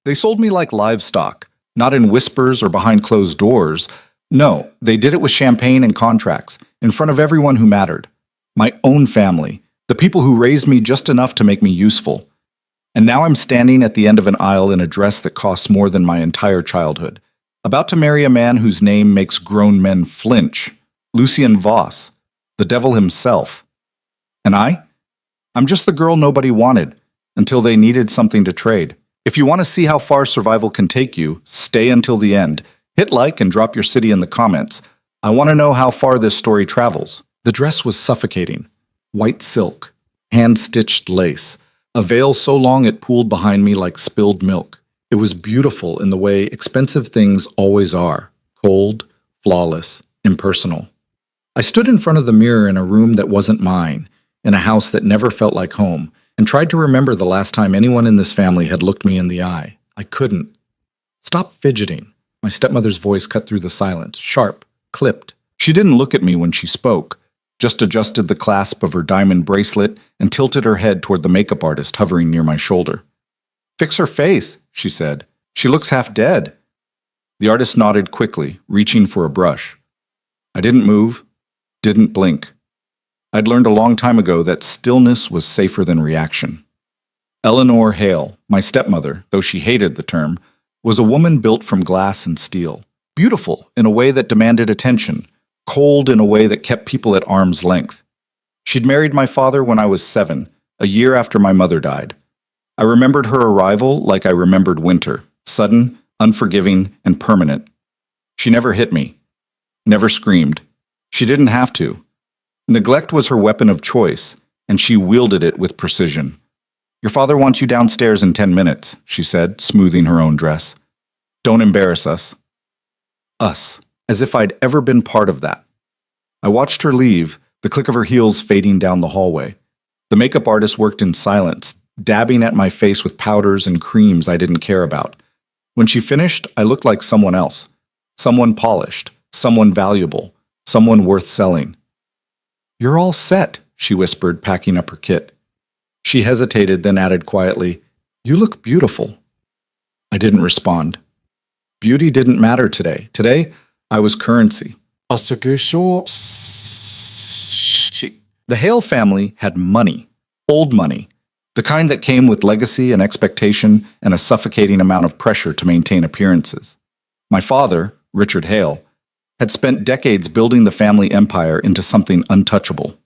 They sold me like livestock, not in whispers or behind closed doors. No, they did it with champagne and contracts, in front of everyone who mattered. My own family, the people who raised me just enough to make me useful. And now I'm standing at the end of an aisle in a dress that costs more than my entire childhood, about to marry a man whose name makes grown men flinch, Lucien Voss, the devil himself. And I'm just the girl nobody wanted, until they needed something to trade. If you want to see how far survival can take you, stay until the end. Hit like and drop your city in the comments. I want to know how far this story travels. The dress was suffocating. White silk, hand-stitched lace, a veil so long it pooled behind me like spilled milk. It was beautiful in the way expensive things always are, cold, flawless, impersonal. I stood in front of the mirror in a room that wasn't mine, in a house that never felt like home, and tried to remember the last time anyone in this family had looked me in the eye. I couldn't. Stop fidgeting. My stepmother's voice cut through the silence, sharp, clipped. She didn't look at me when she spoke, just adjusted the clasp of her diamond bracelet and tilted her head toward the makeup artist hovering near my shoulder. "Fix her face," she said. "She looks half dead." The artist nodded quickly, reaching for a brush. I didn't move, didn't blink. I'd learned a long time ago that stillness was safer than reaction. Eleanor Hale, my stepmother, though she hated the term, was a woman built from glass and steel, beautiful in a way that demanded attention, cold in a way that kept people at arm's length. She'd married my father when I was 7, a year after my mother died. I remembered her arrival like I remembered winter, sudden, unforgiving, and permanent. She never hit me, never screamed. She didn't have to. Neglect was her weapon of choice, and she wielded it with precision. "Your father wants you downstairs in 10 minutes, she said, smoothing her own dress. "Don't embarrass us." Us, as if I'd ever been part of that. I watched her leave, the click of her heels fading down the hallway. The makeup artist worked in silence, dabbing at my face with powders and creams I didn't care about. When she finished, I looked like someone else. Someone polished, someone valuable, someone worth selling. "You're all set," she whispered, packing up her kit. She hesitated, then added quietly, "You look beautiful." I didn't respond. Beauty didn't matter today. Today, I was currency. The Hale family had money, old money, the kind that came with legacy and expectation and a suffocating amount of pressure to maintain appearances. My father, Richard Hale, had spent decades building the family empire into something untouchable.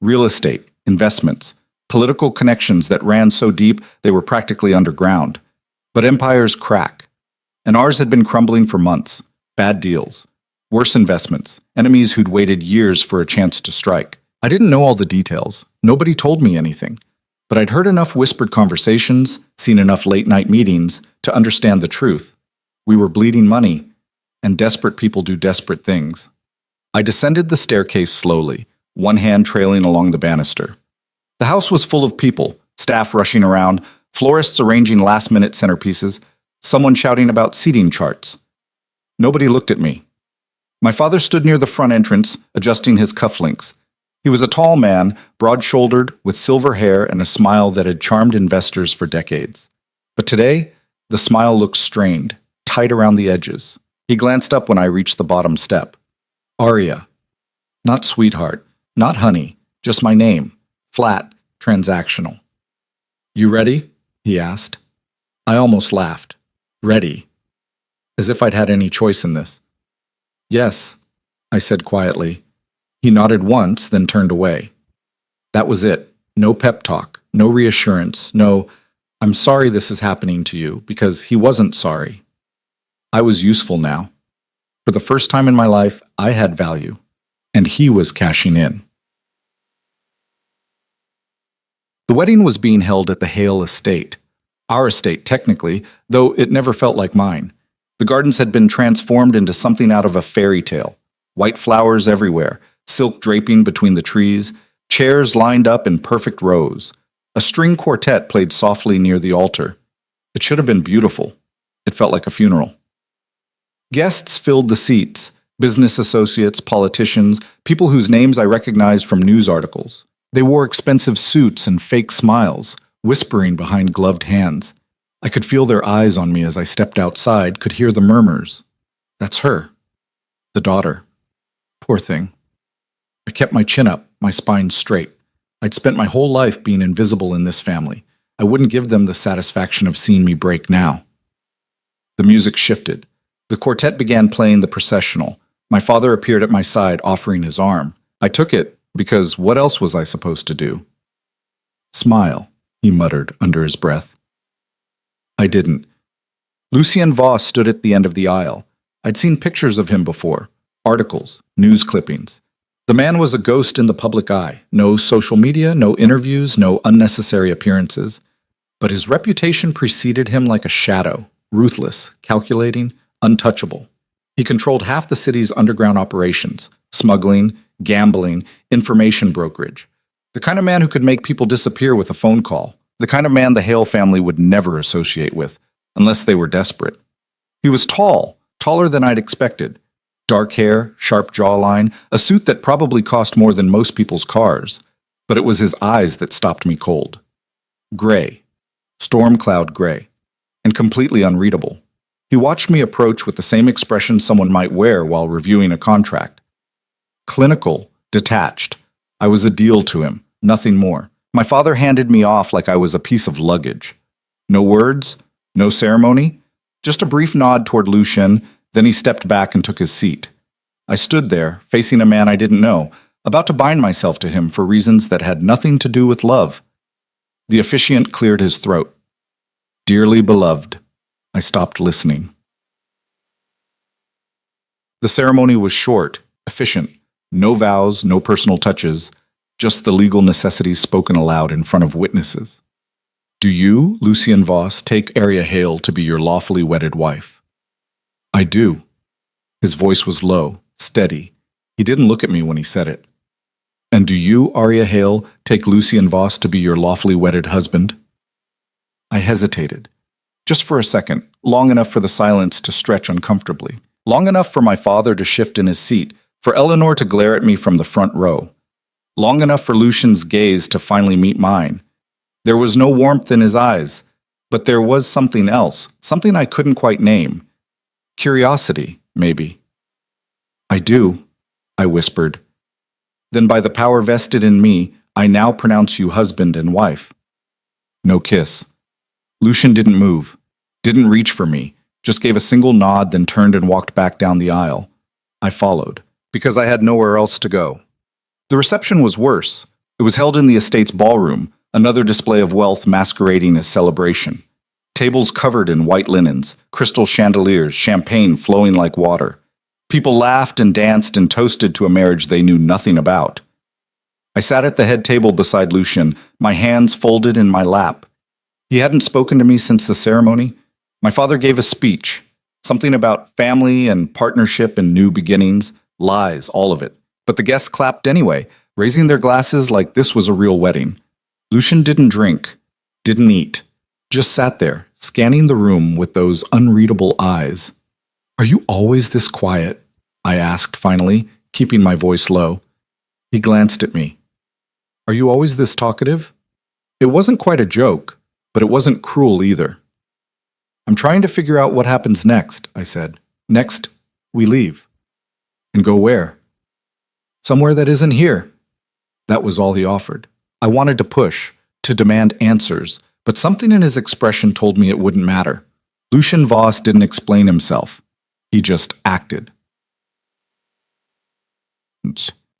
Real estate, investments, political connections that ran so deep they were practically underground. But empires crack, and ours had been crumbling for months. Bad deals, worse investments, enemies who'd waited years for a chance to strike. I didn't know all the details. Nobody told me anything. But I'd heard enough whispered conversations, seen enough late-night meetings to understand the truth. We were bleeding money, and desperate people do desperate things. I descended the staircase slowly, one hand trailing along the banister. The house was full of people, staff rushing around, florists arranging last-minute centerpieces, someone shouting about seating charts. Nobody looked at me. My father stood near the front entrance, adjusting his cufflinks. He was a tall man, broad-shouldered, with silver hair and a smile that had charmed investors for decades. But today, the smile looked strained, tight around the edges. He glanced up when I reached the bottom step. Aria. Not sweetheart, not honey, just my name. Flat, transactional. "You ready?" he asked. I almost laughed. Ready. As if I'd had any choice in this. "Yes," I said quietly. He nodded once, then turned away. That was it. No pep talk, no reassurance, no, "I'm sorry this is happening to you," because he wasn't sorry. I was useful now. For the first time in my life, I had value, and he was cashing in. The wedding was being held at the Hale estate. Our estate, technically, though it never felt like mine. The gardens had been transformed into something out of a fairy tale. White flowers everywhere, silk draping between the trees, chairs lined up in perfect rows. A string quartet played softly near the altar. It should have been beautiful. It felt like a funeral. Guests filled the seats, business associates, politicians, people whose names I recognized from news articles. They wore expensive suits and fake smiles, whispering behind gloved hands. I could feel their eyes on me as I stepped outside, could hear the murmurs. That's her. The daughter. Poor thing. I kept my chin up, my spine straight. I'd spent my whole life being invisible in this family. I wouldn't give them the satisfaction of seeing me break now. The music shifted. The quartet began playing the processional. My father appeared at my side, offering his arm. I took it, because what else was I supposed to do? Smile, he muttered under his breath. I didn't. Lucien Voss stood at the end of the aisle. I'd seen pictures of him before, articles, news clippings. The man was a ghost in the public eye. No social media, no interviews, no unnecessary appearances. But his reputation preceded him like a shadow, ruthless, calculating, untouchable. He controlled half the city's underground operations, smuggling, gambling, information brokerage. The kind of man who could make people disappear with a phone call. The kind of man the Hale family would never associate with, unless they were desperate. He was tall, taller than I'd expected. Dark hair, sharp jawline, a suit that probably cost more than most people's cars. But it was his eyes that stopped me cold. Gray. Storm cloud gray. And completely unreadable. He watched me approach with the same expression someone might wear while reviewing a contract. Clinical, detached. I was a deal to him, nothing more. My father handed me off like I was a piece of luggage. No words, no ceremony, just a brief nod toward Lucien. Then he stepped back and took his seat. I stood there, facing a man I didn't know, about to bind myself to him for reasons that had nothing to do with love. The officiant cleared his throat. Dearly beloved. I stopped listening. The ceremony was short, efficient. No vows, no personal touches, just the legal necessities spoken aloud in front of witnesses. Do you, Lucien Voss, take Aria Hale to be your lawfully wedded wife? I do. His voice was low, steady. He didn't look at me when he said it. And do you, Aria Hale, take Lucien Voss to be your lawfully wedded husband? I hesitated. Just for a second, long enough for the silence to stretch uncomfortably. Long enough for my father to shift in his seat, for Eleanor to glare at me from the front row. Long enough for Lucien's gaze to finally meet mine. There was no warmth in his eyes, but there was something else, something I couldn't quite name. Curiosity, maybe. I do, I whispered. Then by the power vested in me, I now pronounce you husband and wife. No kiss. Lucien didn't move, didn't reach for me, just gave a single nod, then turned and walked back down the aisle. I followed, because I had nowhere else to go. The reception was worse. It was held in the estate's ballroom, another display of wealth masquerading as celebration. Tables covered in white linens, crystal chandeliers, champagne flowing like water. People laughed and danced and toasted to a marriage they knew nothing about. I sat at the head table beside Lucien, my hands folded in my lap. He hadn't spoken to me since the ceremony. My father gave a speech, something about family and partnership and new beginnings, lies, all of it. But the guests clapped anyway, raising their glasses like this was a real wedding. Lucien didn't drink, didn't eat, just sat there, scanning the room with those unreadable eyes. Are you always this quiet? I asked finally, keeping my voice low. He glanced at me. Are you always this talkative? It wasn't quite a joke, but it wasn't cruel either. I'm trying to figure out what happens next, I said. Next, we leave. And go where? Somewhere that isn't here. That was all he offered. I wanted to push, to demand answers, but something in his expression told me it wouldn't matter. Lucien Voss didn't explain himself. He just acted.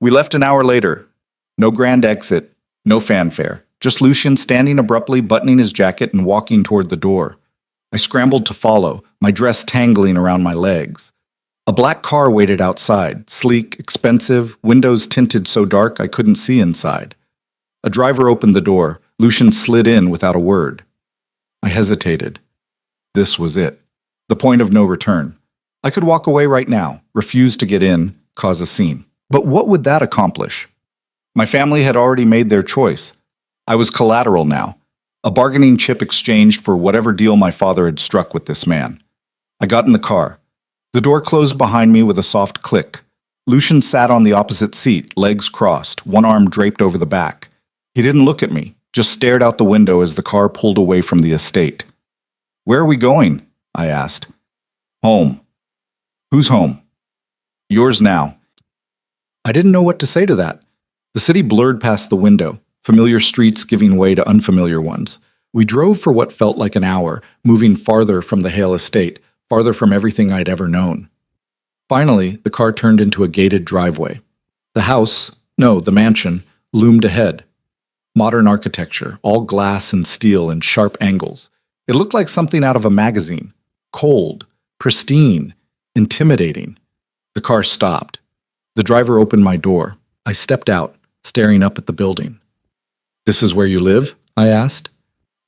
We left an hour later. No grand exit, no fanfare. Just Lucien standing abruptly, buttoning his jacket and walking toward the door. I scrambled to follow, my dress tangling around my legs. A black car waited outside, sleek, expensive, windows tinted so dark I couldn't see inside. A driver opened the door. Lucien slid in without a word. I hesitated. This was it. The point of no return. I could walk away right now, refuse to get in, cause a scene. But what would that accomplish? My family had already made their choice. I was collateral now, a bargaining chip exchanged for whatever deal my father had struck with this man. I got in the car. The door closed behind me with a soft click. Lucien sat on the opposite seat, legs crossed, one arm draped over the back. He didn't look at me, just stared out the window as the car pulled away from the estate. Where are we going? I asked. Home. Who's home? Yours now. I didn't know what to say to that. The city blurred past the window, familiar streets giving way to unfamiliar ones. We drove for what felt like an hour, moving farther from the Hale estate, farther from everything I'd ever known. Finally, the car turned into a gated driveway. The mansion, loomed ahead. Modern architecture, all glass and steel and sharp angles. It looked like something out of a magazine. Cold, pristine, intimidating. The car stopped. The driver opened my door. I stepped out, staring up at the building. "This is where you live?" I asked.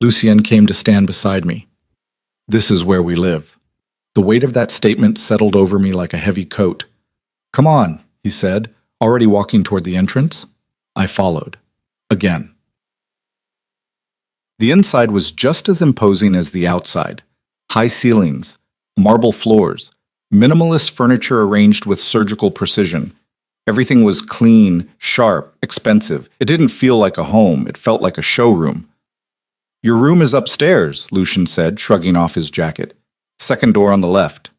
Lucien came to stand beside me. "This is where we live." The weight of that statement settled over me like a heavy coat. "Come on," he said, already walking toward the entrance. I followed. Again. The inside was just as imposing as the outside. High ceilings, marble floors, minimalist furniture arranged with surgical precision. Everything was clean, sharp, expensive. It didn't feel like a home. It felt like a showroom. "Your room is upstairs," Lucien said, shrugging off his jacket. "Second door on the left."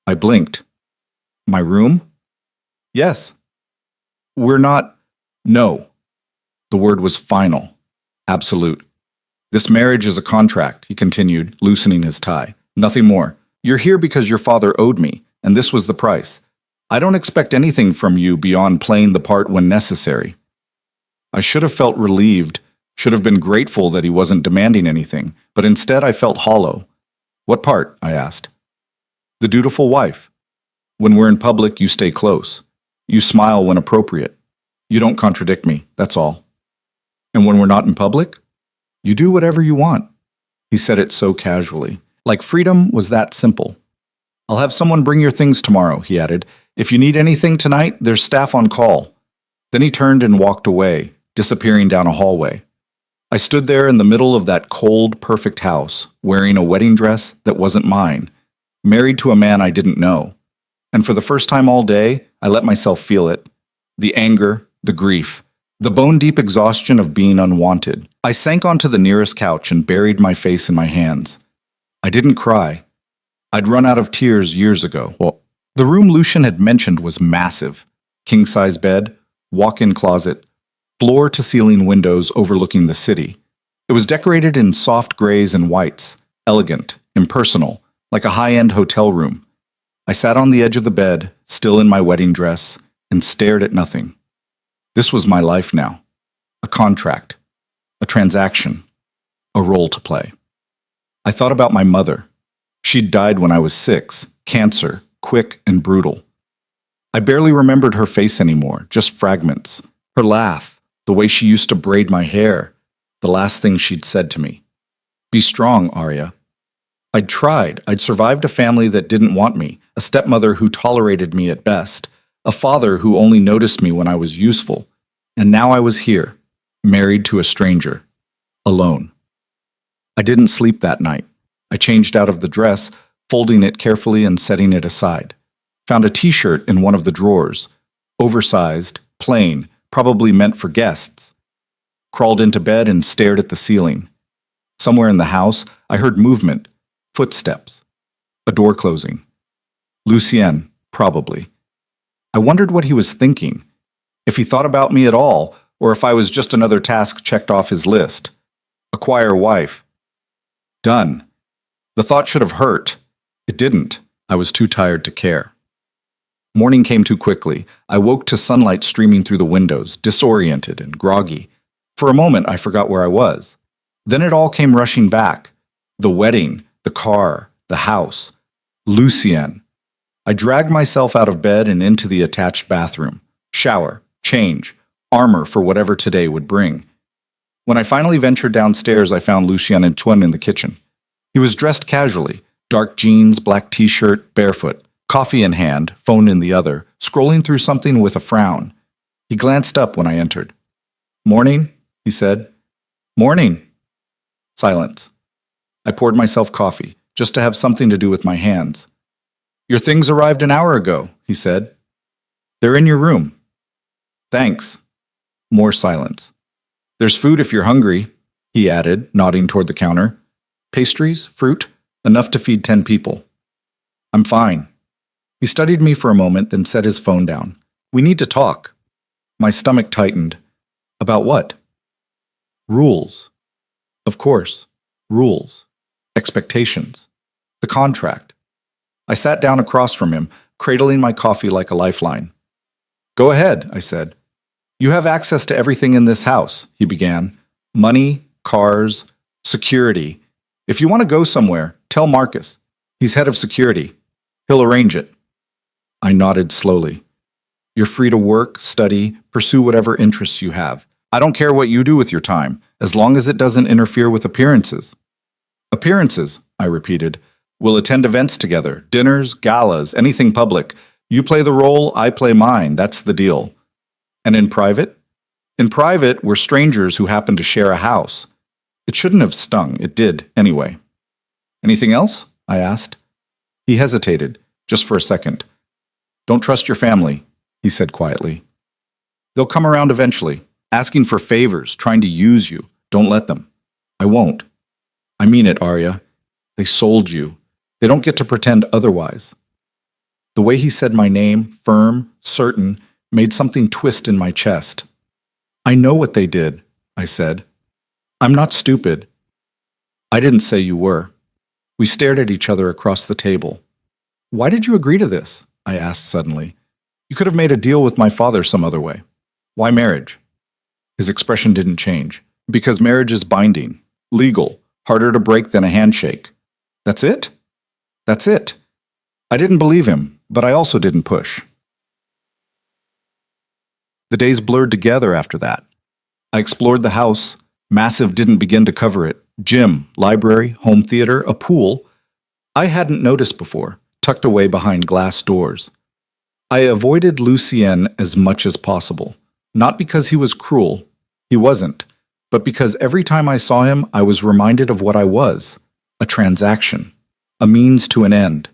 I blinked. "My room?" "Yes." "We're not—" "No." The word was final. Absolute. "This marriage is a contract," he continued, loosening his tie. "Nothing more. You're here because your father owed me, and this was the price. I don't expect anything from you beyond playing the part when necessary." I should have felt relieved, should have been grateful that he wasn't demanding anything, but instead I felt hollow. "What part?" I asked. "The dutiful wife. When we're in public, you stay close. You smile when appropriate. You don't contradict me, that's all. And when we're not in public, you do whatever you want." He said it so casually, like freedom was that simple. "I'll have someone bring your things tomorrow," he added. "If you need anything tonight, there's staff on call." Then he turned and walked away, disappearing down a hallway. I stood there in the middle of that cold, perfect house, wearing a wedding dress that wasn't mine, married to a man I didn't know. And for the first time all day, I let myself feel it. The anger, the grief, the bone-deep exhaustion of being unwanted. I sank onto the nearest couch and buried my face in my hands. I didn't cry. I'd run out of tears years ago. The room Lucien had mentioned was massive. King-size bed, walk-in closet, floor-to-ceiling windows overlooking the city. It was decorated in soft grays and whites, elegant, impersonal, like a high-end hotel room. I sat on the edge of the bed, still in my wedding dress, and stared at nothing. This was my life now. A contract. A transaction. A role to play. I thought about my mother. She'd died when I was 6, cancer, quick and brutal. I barely remembered her face anymore, just fragments. Her laugh, the way she used to braid my hair, the last thing she'd said to me. "Be strong, Arya." I'd tried. I'd survived a family that didn't want me, a stepmother who tolerated me at best, a father who only noticed me when I was useful. And now I was here, married to a stranger, alone. I didn't sleep that night. I changed out of the dress, folding it carefully and setting it aside. Found a t-shirt in one of the drawers, oversized, plain, probably meant for guests. Crawled into bed and stared at the ceiling. Somewhere in the house, I heard movement, footsteps, a door closing. Lucien, probably. I wondered what he was thinking, if he thought about me at all, or if I was just another task checked off his list. Acquire wife. Done. The thought should have hurt. It didn't. I was too tired to care. Morning came too quickly. I woke to sunlight streaming through the windows, disoriented and groggy. For a moment, I forgot where I was. Then it all came rushing back. The wedding, the car, the house. Lucien. I dragged myself out of bed and into the attached bathroom. Shower, change, armor for whatever today would bring. When I finally ventured downstairs, I found Lucien and Antoine in the kitchen. He was dressed casually, dark jeans, black t-shirt, barefoot, coffee in hand, phone in the other, scrolling through something with a frown. He glanced up when I entered. "Morning," he said. "Morning." Silence. I poured myself coffee, just to have something to do with my hands. "Your things arrived an hour ago," he said. "They're in your room." "Thanks." More silence. "There's food if you're hungry," he added, nodding toward the counter. "Pastries? Fruit? Enough to feed 10 people. I'm fine. He studied me for a moment, then set his phone down. We need to talk. My stomach tightened. About what? Rules. Of course. Rules. Expectations. The contract. I sat down across from him, cradling my coffee like a lifeline. Go ahead, I said. You have access to everything in this house, he began. Money, cars, security. If you want to go somewhere, tell Marcus. He's head of security. He'll arrange it. I nodded slowly. You're free to work, study, pursue whatever interests you have. I don't care what you do with your time, as long as it doesn't interfere with appearances. Appearances, I repeated. We'll attend events together, dinners, galas, anything public. You play the role, I play mine. That's the deal. And in private? In private, we're strangers who happen to share a house. It shouldn't have stung. It did, anyway. Anything else? I asked. He hesitated, just for a second. Don't trust your family, he said quietly. They'll come around eventually, asking for favors, trying to use you. Don't let them. I won't. I mean it, Arya. They sold you. They don't get to pretend otherwise. The way he said my name, firm, certain, made something twist in my chest. I know what they did, I said. I'm not stupid. I didn't say you were. We stared at each other across the table. Why did you agree to this? I asked suddenly. You could have made a deal with my father some other way. Why marriage? His expression didn't change. Because marriage is binding, legal, harder to break than a handshake. That's it? That's it. I didn't believe him, but I also didn't push. The days blurred together after that. I explored the house. Massive didn't begin to cover it. Gym, library, home theater, a pool. I hadn't noticed before, tucked away behind glass doors. I avoided Lucien as much as possible. Not because he was cruel. He wasn't. But because every time I saw him, I was reminded of what I was. A transaction. A means to an end.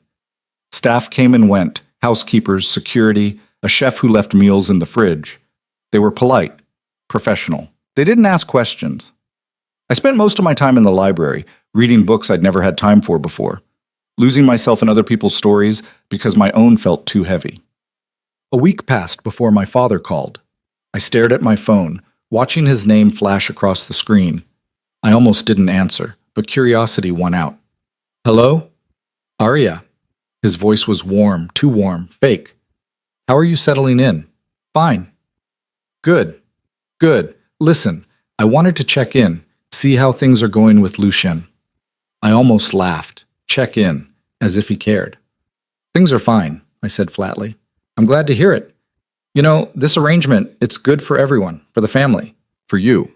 Staff came and went. Housekeepers, security, a chef who left meals in the fridge. They were polite, professional. They didn't ask questions. I spent most of my time in the library, reading books I'd never had time for before, losing myself in other people's stories because my own felt too heavy. A week passed before my father called. I stared at my phone, watching his name flash across the screen. I almost didn't answer, but curiosity won out. Hello? Arya. His voice was warm, too warm, fake. How are you settling in? Fine. Good. Good. Listen, I wanted to check in, see how things are going with Lucien. I almost laughed. Check in, as if he cared. Things are fine, I said flatly. I'm glad to hear it. You know, this arrangement, it's good for everyone, for the family, for you.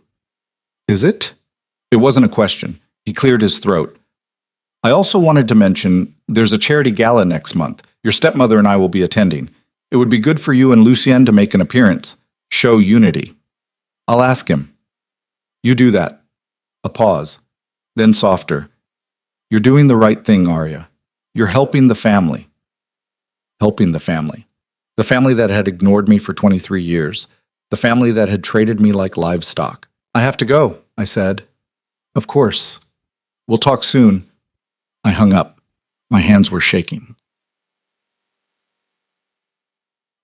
Is it? It wasn't a question. He cleared his throat. I also wanted to mention, there's a charity gala next month. Your stepmother and I will be attending. It would be good for you and Lucien to make an appearance. Show unity. I'll ask him. You do that. A pause. Then softer. You're doing the right thing, Arya. You're helping the family. Helping the family. The family that had ignored me for 23 years. The family that had traded me like livestock. I have to go, I said. Of course. We'll talk soon. I hung up. My hands were shaking.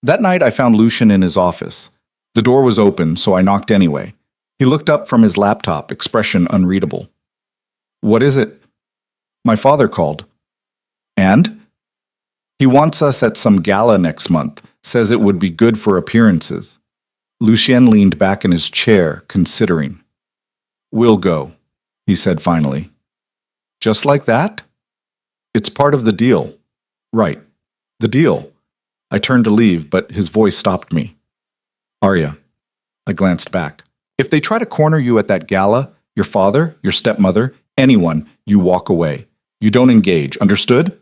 That night I found Lucien in his office. The door was open, so I knocked anyway. He looked up from his laptop, expression unreadable. What is it? My father called. And? He wants us at some gala next month, says it would be good for appearances. Lucien leaned back in his chair, considering. We'll go, he said finally. Just like that? It's part of the deal. Right. The deal. I turned to leave, but his voice stopped me. Arya. I glanced back. If they try to corner you at that gala, your father, your stepmother, anyone, you walk away. You don't engage. Understood?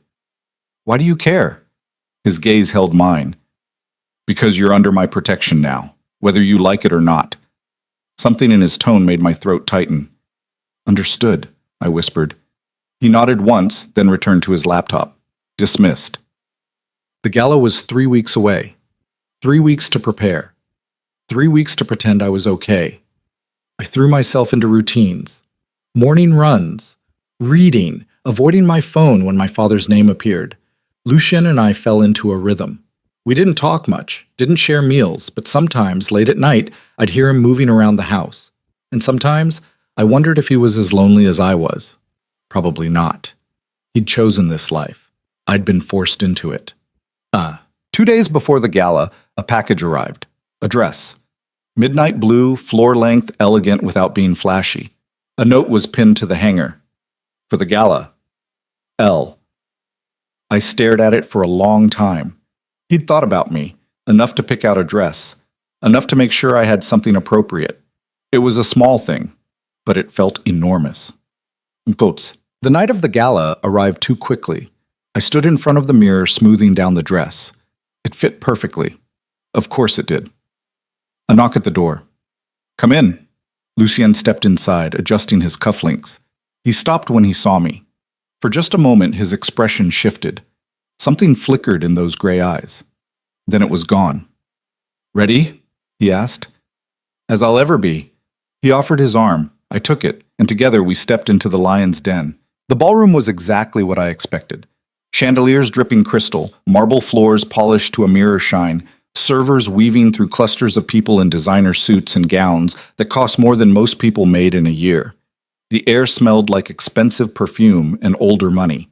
Why do you care? His gaze held mine. Because you're under my protection now, whether you like it or not. Something in his tone made my throat tighten. Understood, I whispered. He nodded once, then returned to his laptop. Dismissed. The gala was 3 weeks away. 3 weeks to prepare. 3 weeks to pretend I was okay. I threw myself into routines. Morning runs. Reading. avoiding my phone when my father's name appeared. Lucien and I fell into a rhythm. We didn't talk much, didn't share meals, but sometimes, late at night, I'd hear him moving around the house. And sometimes, I wondered if he was as lonely as I was. Probably not. He'd chosen this life. I'd been forced into it. 2 days before the gala, a package arrived. A dress. Midnight blue, floor-length, elegant without being flashy. A note was pinned to the hanger. For the gala. L. I stared at it for a long time. He'd thought about me, enough to pick out a dress, enough to make sure I had something appropriate. It was a small thing, but it felt enormous. Quotes. The night of the gala arrived too quickly. I stood in front of the mirror smoothing down the dress. It fit perfectly. Of course it did. A knock at the door. Come in. Lucien stepped inside, adjusting his cufflinks. He stopped when he saw me. For just a moment, his expression shifted. Something flickered in those gray eyes. Then it was gone. Ready? He asked. As I'll ever be. He offered his arm. I took it, and together we stepped into the lion's den. The ballroom was exactly what I expected. Chandeliers dripping crystal, marble floors polished to a mirror shine, servers weaving through clusters of people in designer suits and gowns that cost more than most people made in a year. The air smelled like expensive perfume and older money.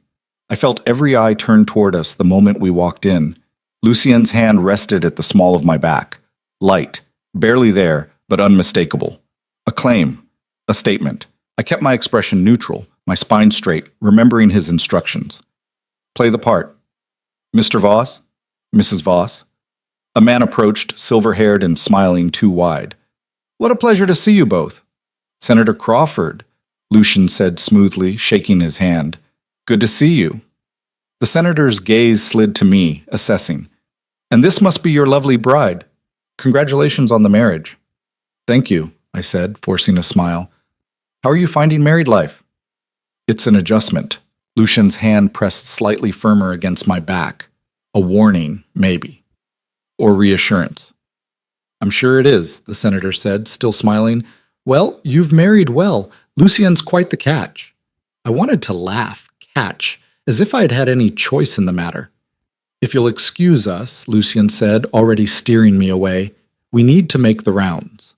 I felt every eye turn toward us the moment we walked in. Lucien's hand rested at the small of my back. Light, barely there, but unmistakable. A claim, a statement. I kept my expression neutral, my spine straight, remembering his instructions. Play the part. Mr. Voss? Mrs. Voss? A man approached, silver-haired and smiling too wide. What a pleasure to see you both. Senator Crawford, Lucien said smoothly, shaking his hand. Good to see you. The senator's gaze slid to me, assessing. And this must be your lovely bride. Congratulations on the marriage. Thank you, I said, forcing a smile. How are you finding married life? It's an adjustment. Lucien's hand pressed slightly firmer against my back. A warning, maybe. Or reassurance. I'm sure it is, the senator said, still smiling. Well, you've married well. Lucien's quite the catch. I wanted to laugh, catch, as if I had had any choice in the matter. If you'll excuse us, Lucien said, already steering me away, we need to make the rounds.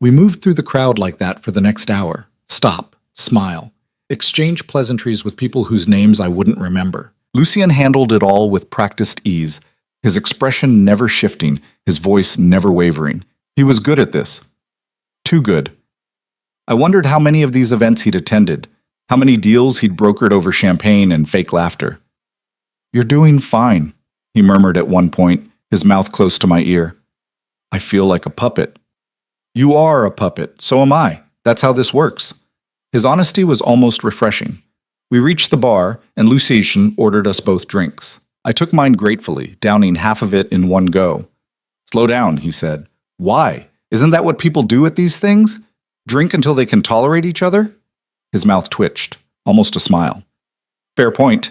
We moved through the crowd like that for the next hour. Stop, smile, exchange pleasantries with people whose names I wouldn't remember. Lucien handled it all with practiced ease, his expression never shifting, his voice never wavering. He was good at this. Too good. I wondered how many of these events he'd attended, how many deals he'd brokered over champagne and fake laughter. You're doing fine, he murmured at one point, his mouth close to my ear. I feel like a puppet. You are a puppet, so am I. That's how this works. His honesty was almost refreshing. We reached the bar, and Lucien ordered us both drinks. I took mine gratefully, downing half of it in one go. Slow down, he said. Why? Isn't that what people do at these things? Drink until they can tolerate each other? His mouth twitched, almost a smile. Fair point.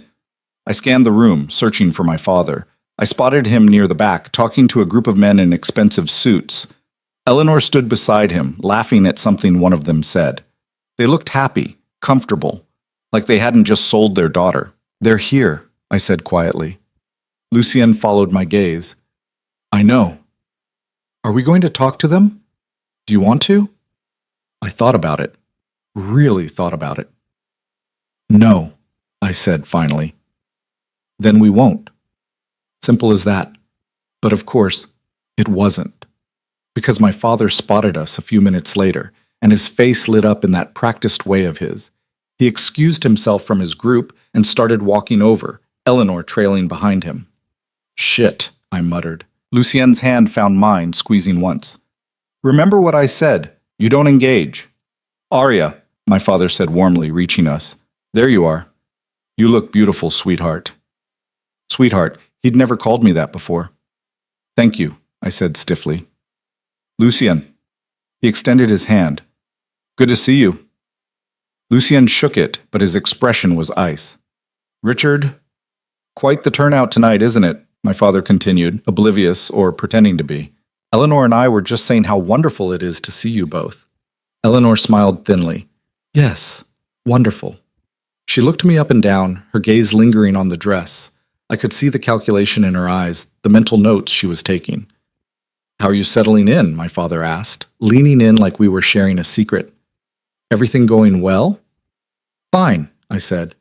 I scanned the room, searching for my father. I spotted him near the back, talking to a group of men in expensive suits. Eleanor stood beside him, laughing at something one of them said. They looked happy, comfortable, like they hadn't just sold their daughter. They're here, I said quietly. Lucien followed my gaze. I know. Are we going to talk to them? Do you want to? I thought about it. Really thought about it. No, I said finally. Then we won't. Simple as that. But of course, it wasn't. Because my father spotted us a few minutes later, and his face lit up in that practiced way of his. He excused himself from his group and started walking over, Eleanor trailing behind him. Shit, I muttered. Lucien's hand found mine, squeezing once. Remember what I said. You don't engage. Arya, my father said warmly, reaching us. There you are. You look beautiful, sweetheart. Sweetheart, he'd never called me that before. Thank you, I said stiffly. Lucien. He extended his hand. Good to see you. Lucien shook it, but his expression was ice. Richard, quite the turnout tonight, isn't it? My father continued, oblivious or pretending to be. Eleanor and I were just saying how wonderful it is to see you both. Eleanor smiled thinly. Yes, wonderful. She looked me up and down, her gaze lingering on the dress. I could see the calculation in her eyes, the mental notes she was taking. "How are you settling in?" my father asked, leaning in like we were sharing a secret. "Everything going well?" "Fine," I said.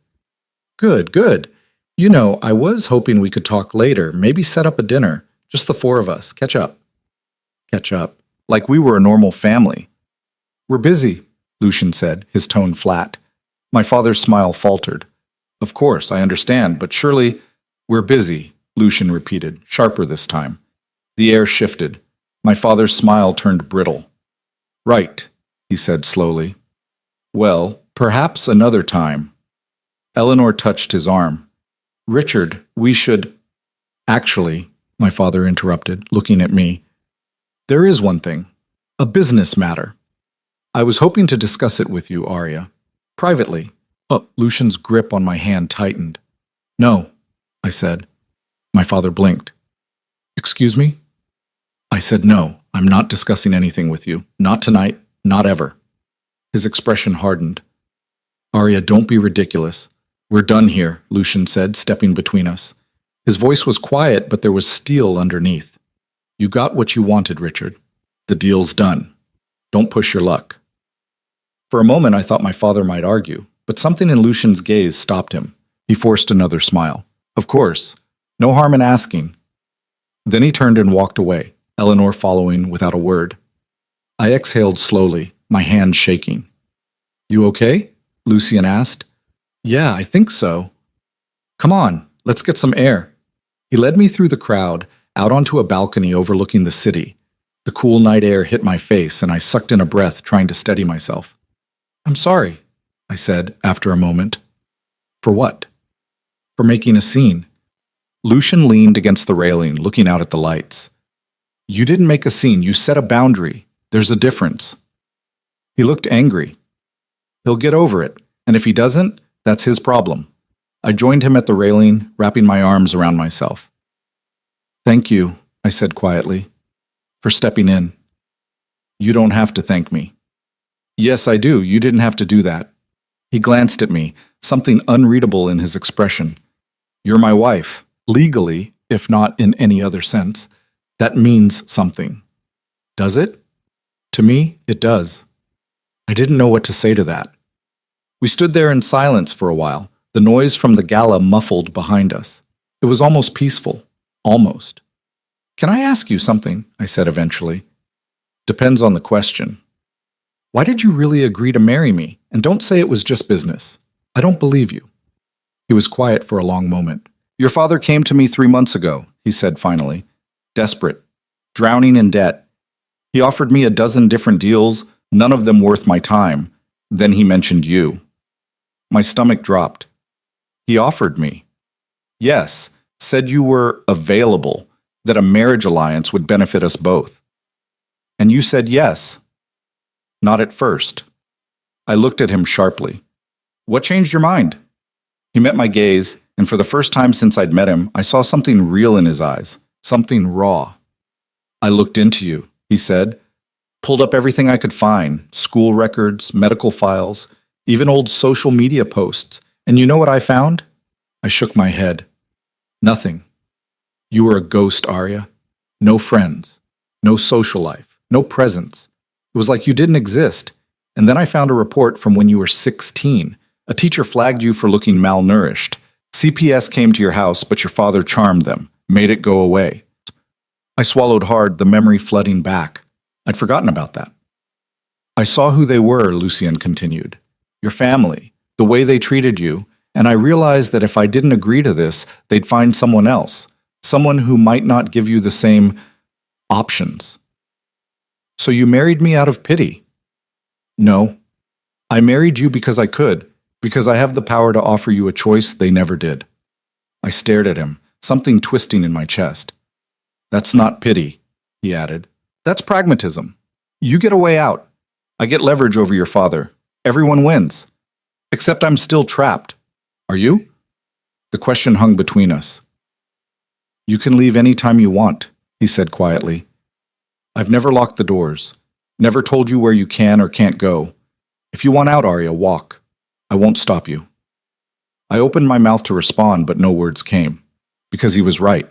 "Good, good. You know, I was hoping we could talk later, maybe set up a dinner, just the four of us, catch up." Catch up. Like we were a normal family. "We're busy," Lucian said, his tone flat. My father's smile faltered. "Of course, I understand, but surely—" "We're busy," Lucian repeated, sharper this time. The air shifted. My father's smile turned brittle. "Right," he said slowly. "Well, perhaps another time." Eleanor touched his arm. "Richard, we should—" "Actually," my father interrupted, looking at me, "there is one thing. A business matter. I was hoping to discuss it with you, Arya. Privately." Lucian's grip on my hand tightened. "No," I said. My father blinked. "Excuse me?" I said, "No, I'm not discussing anything with you. Not tonight, not ever." His expression hardened. "Arya, don't be ridiculous. We're done here," Lucian said, stepping between us. His voice was quiet, but there was steel underneath. "You got what you wanted, Richard. The deal's done. Don't push your luck." For a moment I thought my father might argue, but something in Lucian's gaze stopped him. He forced another smile. "Of course. No harm in asking." Then he turned and walked away, Eleanor following without a word. I exhaled slowly, my hand shaking. "You okay?" Lucian asked. "Yeah, I think so." "Come on, let's get some air." He led me through the crowd, out onto a balcony overlooking the city. The cool night air hit my face, and I sucked in a breath, trying to steady myself. "I'm sorry," I said after a moment. "For what?" "For making a scene." Lucian leaned against the railing, looking out at the lights. "You didn't make a scene, you set a boundary. There's a difference." He looked angry. "He'll get over it, and if he doesn't, that's his problem." I joined him at the railing, wrapping my arms around myself. "Thank you," I said quietly, "for stepping in." "You don't have to thank me." "Yes, I do. You didn't have to do that." He glanced at me, something unreadable in his expression. "You're my wife. Legally, if not in any other sense. That means something." "Does it?" "To me, it does." I didn't know what to say to that. We stood there in silence for a while, the noise from the gala muffled behind us. It was almost peaceful. Almost. "Can I ask you something?" I said eventually. "Depends on the question." "Why did you really agree to marry me? And don't say it was just business. I don't believe you." He was quiet for a long moment. "Your father came to me 3 months ago," he said finally. "Desperate. Drowning in debt. He offered me a dozen different deals, none of them worth my time. Then he mentioned you." My stomach dropped. "He offered me?" "Yes. Said you were available, that a marriage alliance would benefit us both." "And you said yes." "Not at first." I looked at him sharply. "What changed your mind?" He met my gaze, and for the first time since I'd met him, I saw something real in his eyes, something raw. "I looked into you," he said. "Pulled up everything I could find, school records, medical files, even old social media posts, and you know what I found?" I shook my head. "Nothing. You were a ghost, Arya. No friends, no social life, no presence. It was like you didn't exist. And then I found a report from when you were 16. A teacher flagged you for looking malnourished. CPS came to your house, but your father charmed them, made it go away." I swallowed hard, the memory flooding back. I'd forgotten about that. "I saw who they were," Lucian continued. "Your family, the way they treated you, and I realized that if I didn't agree to this, they'd find someone else, someone who might not give you the same options." "So you married me out of pity?" "No. I married you because I could, because I have the power to offer you a choice they never did." I stared at him, something twisting in my chest. "That's not pity," he added. "That's pragmatism. You get a way out. I get leverage over your father. Everyone wins. Except I'm still trapped. Are you?" The question hung between us. "You can leave any time you want," he said quietly. "I've never locked the doors. Never told you where you can or can't go. If you want out, Arya, walk. I won't stop you." I opened my mouth to respond, but no words came. Because he was right.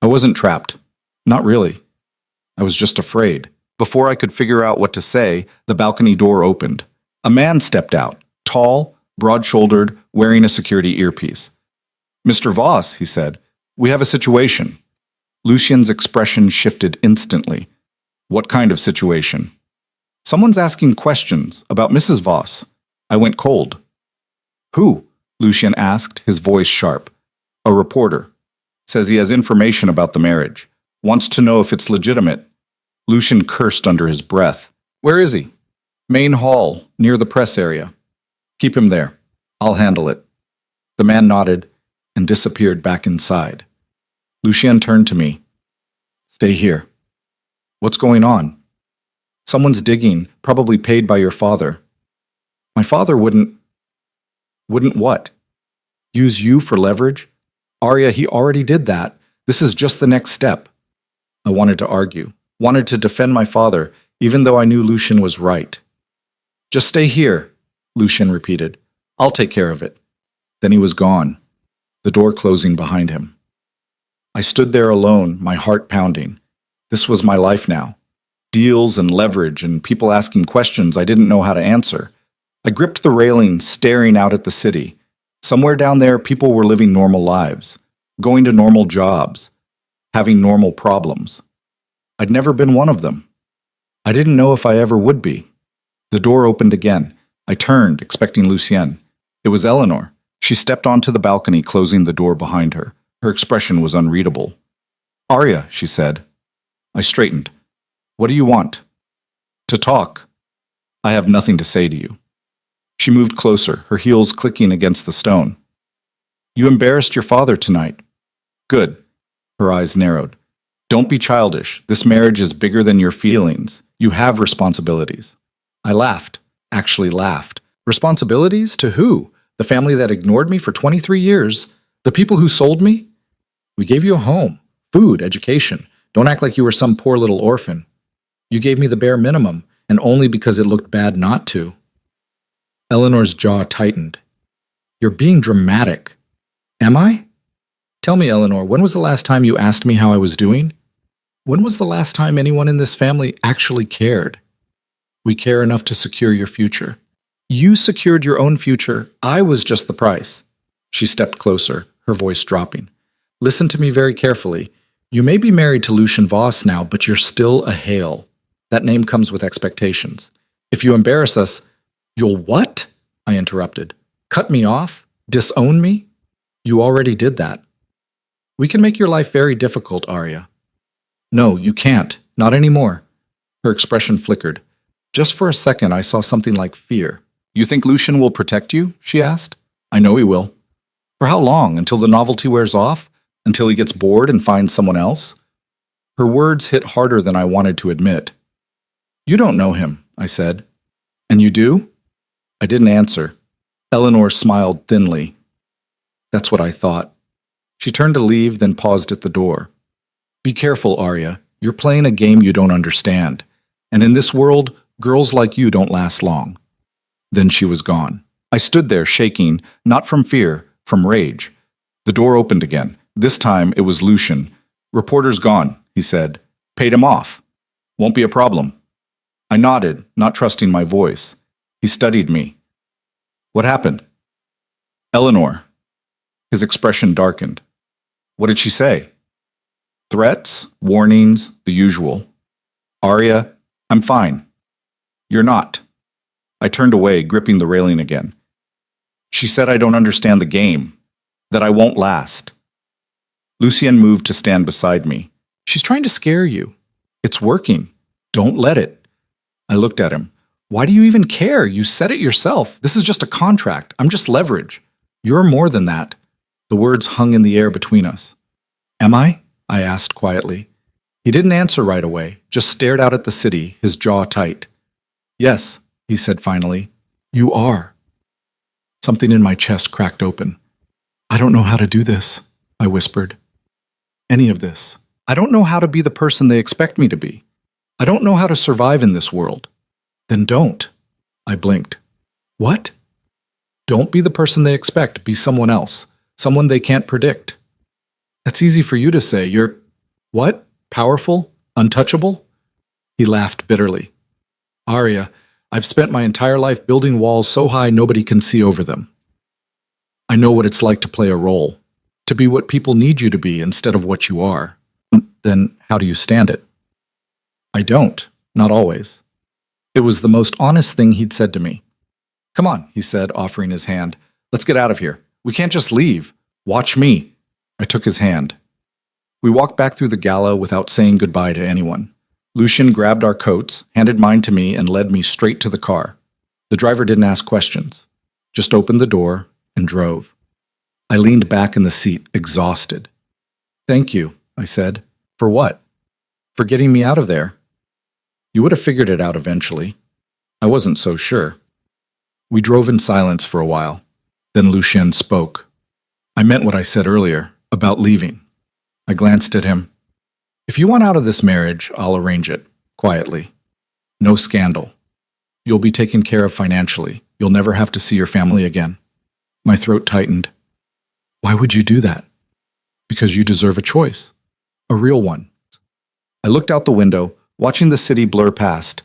I wasn't trapped. Not really. I was just afraid. Before I could figure out what to say, the balcony door opened. A man stepped out, tall, broad-shouldered, wearing a security earpiece. "Mr. Voss," he said, "we have a situation." Lucien's expression shifted instantly. "What kind of situation?" "Someone's asking questions about Mrs. Voss." I went cold. "Who?" Lucien asked, his voice sharp. "A reporter. Says he has information about the marriage. Wants to know if it's legitimate." Lucien cursed under his breath. "Where is he?" "Main hall, near the press area." "Keep him there. I'll handle it." The man nodded and disappeared back inside. Lucien turned to me. "Stay here." "What's going on?" "Someone's digging, probably paid by your father." "My father wouldn't..." "Wouldn't what?" "Use you for leverage?" "Arya, he already did that. This is just the next step." I wanted to argue, wanted to defend my father, even though I knew Lucien was right. "Just stay here," Lucien repeated. "I'll take care of it." Then he was gone, the door closing behind him. I stood there alone, my heart pounding. This was my life now. Deals and leverage and people asking questions I didn't know how to answer. I gripped the railing, staring out at the city. Somewhere down there, people were living normal lives, going to normal jobs, having normal problems. I'd never been one of them. I didn't know if I ever would be. The door opened again. I turned, expecting Lucien. It was Eleanor. She stepped onto the balcony, closing the door behind her. Her expression was unreadable. "Arya," she said. I straightened. "What do you want?" "To talk. I have nothing to say to you." She moved closer, her heels clicking against the stone. "You embarrassed your father tonight." "Good." Her eyes narrowed. "Don't be childish. This marriage is bigger than your feelings. You have responsibilities." I laughed. Actually laughed. Responsibilities? To who? The family that ignored me for 23 years? The people who sold me? "We gave you a home, food, education. Don't act like you were some poor little orphan. You gave me the bare minimum, and only because it looked bad not to." Eleanor's jaw tightened. "You're being dramatic." "Am I?" "Tell me, Eleanor, when was the last time you asked me how I was doing? When was the last time anyone in this family actually cared?" "We care enough to secure your future." "You secured your own future. I was just the price." She stepped closer, her voice dropping. "Listen to me very carefully. You may be married to Lucien Voss now, but you're still a Hale. That name comes with expectations. If you embarrass us..." "You'll what?" I interrupted. "Cut me off? Disown me?" "You already did that." "We can make your life very difficult, Arya." "No, you can't. Not anymore." Her expression flickered. Just for a second, I saw something like fear. "You think Lucien will protect you?" she asked. "I know he will." "For how long? Until the novelty wears off? Until he gets bored and finds someone else?" Her words hit harder than I wanted to admit. "You don't know him," I said. "And you do?" I didn't answer. Eleanor smiled thinly. "That's what I thought." She turned to leave, then paused at the door. "Be careful, Arya. You're playing a game you don't understand. And in this world, girls like you don't last long." Then she was gone. I stood there shaking, not from fear, from rage. The door opened again. This time it was Lucien. "Reporter's gone," he said. "Paid him off. Won't be a problem." I nodded, not trusting my voice. He studied me. "What happened?" "Eleanor." His expression darkened. "What did she say?" "Threats, warnings, the usual." "Arya, I'm fine." "You're not." I turned away, gripping the railing again. "She said I don't understand the game, that I won't last." Lucien moved to stand beside me. "She's trying to scare you. It's working. Don't let it." I looked at him. "Why do you even care? You said it yourself. This is just a contract. I'm just leverage. You're more than that." The words hung in the air between us. "Am I?" I asked quietly. He didn't answer right away, just stared out at the city, his jaw tight. "Yes," he said finally. "You are." Something in my chest cracked open. "I don't know how to do this," I whispered. "Any of this. I don't know how to be the person they expect me to be. I don't know how to survive in this world." "Then don't." I blinked. "What?" Don't be the person they expect. Be someone else. Someone they can't predict. That's easy for you to say. You're, what? Powerful? Untouchable? He laughed bitterly. Arya, I've spent my entire life building walls so high nobody can see over them. I know what it's like to play a role, to be what people need you to be instead of what you are. Then how do you stand it? I don't. Not always. It was the most honest thing he'd said to me. Come on, he said, offering his hand. Let's get out of here. We can't just leave. Watch me. I took his hand. We walked back through the gala without saying goodbye to anyone. Lucien grabbed our coats, handed mine to me, and led me straight to the car. The driver didn't ask questions, just opened the door and drove. I leaned back in the seat, exhausted. Thank you, I said. For what? For getting me out of there. You would have figured it out eventually. I wasn't so sure. We drove in silence for a while. Then Lucien spoke. I meant what I said earlier, about leaving. I glanced at him. If you want out of this marriage, I'll arrange it, quietly. No scandal. You'll be taken care of financially. You'll never have to see your family again. My throat tightened. Why would you do that? Because you deserve a choice. A real one. I looked out the window, watching the city blur past.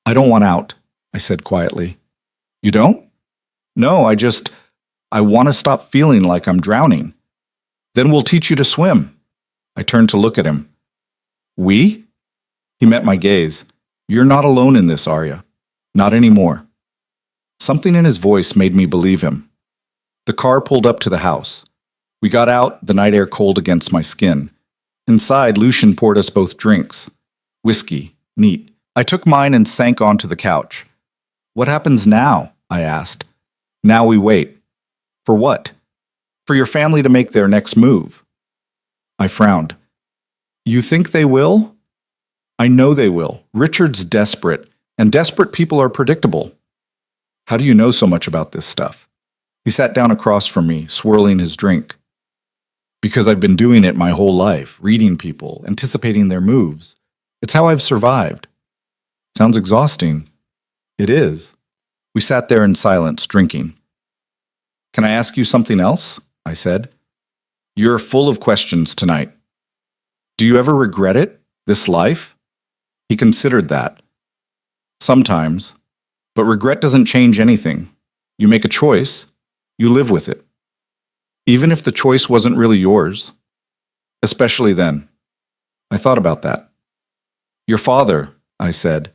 I don't want out, I said quietly. You don't? No, I want to stop feeling like I'm drowning. Then we'll teach you to swim. I turned to look at him. We? He met my gaze. You're not alone in this, Arya. Not anymore. Something in his voice made me believe him. The car pulled up to the house. We got out, the night air cold against my skin. Inside, Lucien poured us both drinks. Whiskey, neat. I took mine and sank onto the couch. What happens now? I asked. Now we wait. For what? For your family to make their next move. I frowned. You think they will? I know they will. Richard's desperate, and desperate people are predictable. How do you know so much about this stuff? He sat down across from me, swirling his drink. Because I've been doing it my whole life, reading people, anticipating their moves. It's how I've survived. Sounds exhausting. It is. We sat there in silence, drinking. Can I ask you something else? I said. You're full of questions tonight. Do you ever regret it, this life? He considered that. Sometimes. But regret doesn't change anything. You make a choice, you live with it. Even if the choice wasn't really yours. Especially then. I thought about that. Your father, I said.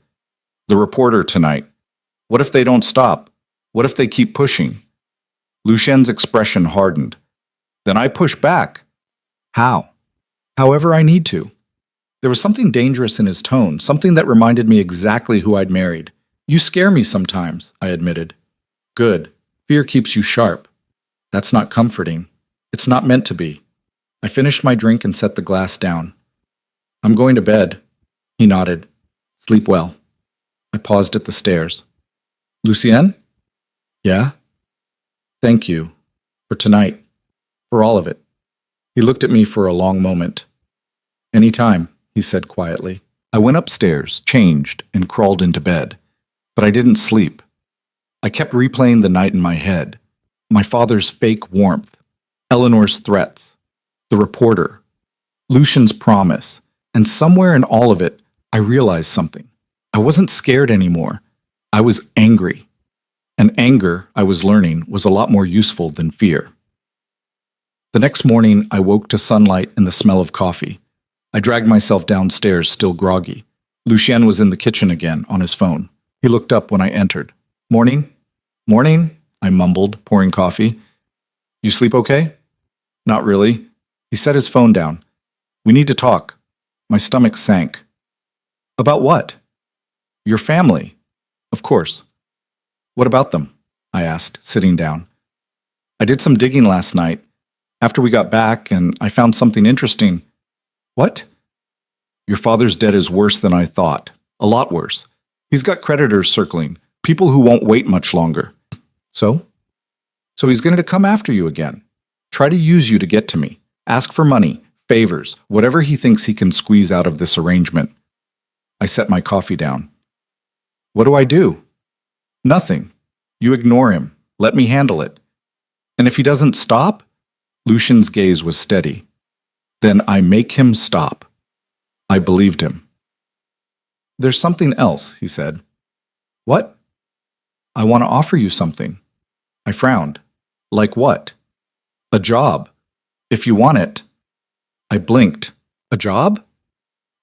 The reporter tonight. What if they don't stop? What if they keep pushing? Lucien's expression hardened. Then I push back. How? However I need to. There was something dangerous in his tone, something that reminded me exactly who I'd married. You scare me sometimes, I admitted. Good. Fear keeps you sharp. That's not comforting. It's not meant to be. I finished my drink and set the glass down. I'm going to bed. He nodded. Sleep well. I paused at the stairs. Lucien? Yeah? Thank you. For tonight. For all of it. He looked at me for a long moment. Anytime, he said quietly. I went upstairs, changed, and crawled into bed. But I didn't sleep. I kept replaying the night in my head. My father's fake warmth. Eleanor's threats. The reporter. Lucien's promise. And somewhere in all of it, I realized something. I wasn't scared anymore. I was angry. And anger, I was learning, was a lot more useful than fear. The next morning, I woke to sunlight and the smell of coffee. I dragged myself downstairs, still groggy. Lucien was in the kitchen again, on his phone. He looked up when I entered. Morning? Morning? I mumbled, pouring coffee. You sleep okay? Not really. He set his phone down. We need to talk. My stomach sank. About what? Your family. Of course. What about them? I asked, sitting down. I did some digging last night. After we got back, and I found something interesting. What? Your father's debt is worse than I thought. A lot worse. He's got creditors circling, people who won't wait much longer. So? So he's going to come after you again. Try to use you to get to me. Ask for money, favors, whatever he thinks he can squeeze out of this arrangement. I set my coffee down. What do I do? Nothing. You ignore him. Let me handle it. And if he doesn't stop? Lucian's gaze was steady. Then I make him stop. I believed him. There's something else, he said. What? I want to offer you something. I frowned. Like what? A job. If you want it. I blinked. A job?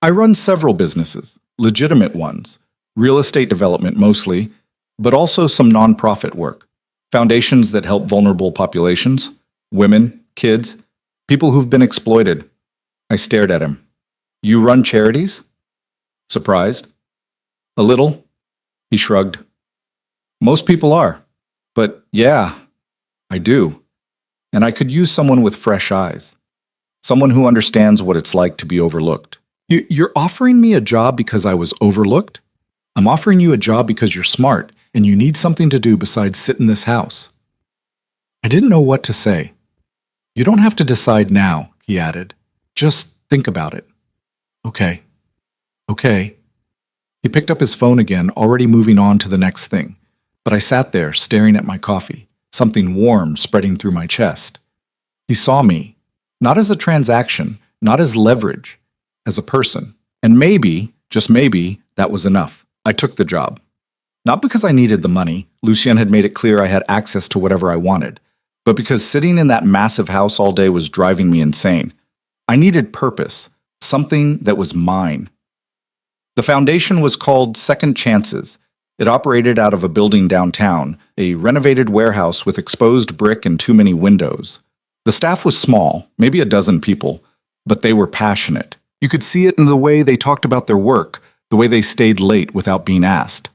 I run several businesses, legitimate ones, real estate development mostly, but also some nonprofit work, foundations that help vulnerable populations, women, kids, people who've been exploited. I stared at him. You run charities? Surprised. A little. He shrugged. Most people are. But yeah, I do. And I could use someone with fresh eyes. Someone who understands what it's like to be overlooked. You're offering me a job because I was overlooked? I'm offering you a job because you're smart and you need something to do besides sit in this house. I didn't know what to say. You don't have to decide now, he added. Just think about it. Okay. Okay. He picked up his phone again, already moving on to the next thing. But I sat there, staring at my coffee, something warm spreading through my chest. He saw me, not as a transaction, not as leverage, as a person. And maybe, just maybe, that was enough. I took the job. Not because I needed the money, Lucien had made it clear I had access to whatever I wanted, but because sitting in that massive house all day was driving me insane. I needed purpose, something that was mine. The foundation was called Second Chances. It operated out of a building downtown, a renovated warehouse with exposed brick and too many windows. The staff was small, maybe a dozen people, but they were passionate. You could see it in the way they talked about their work, the way they stayed late without being asked.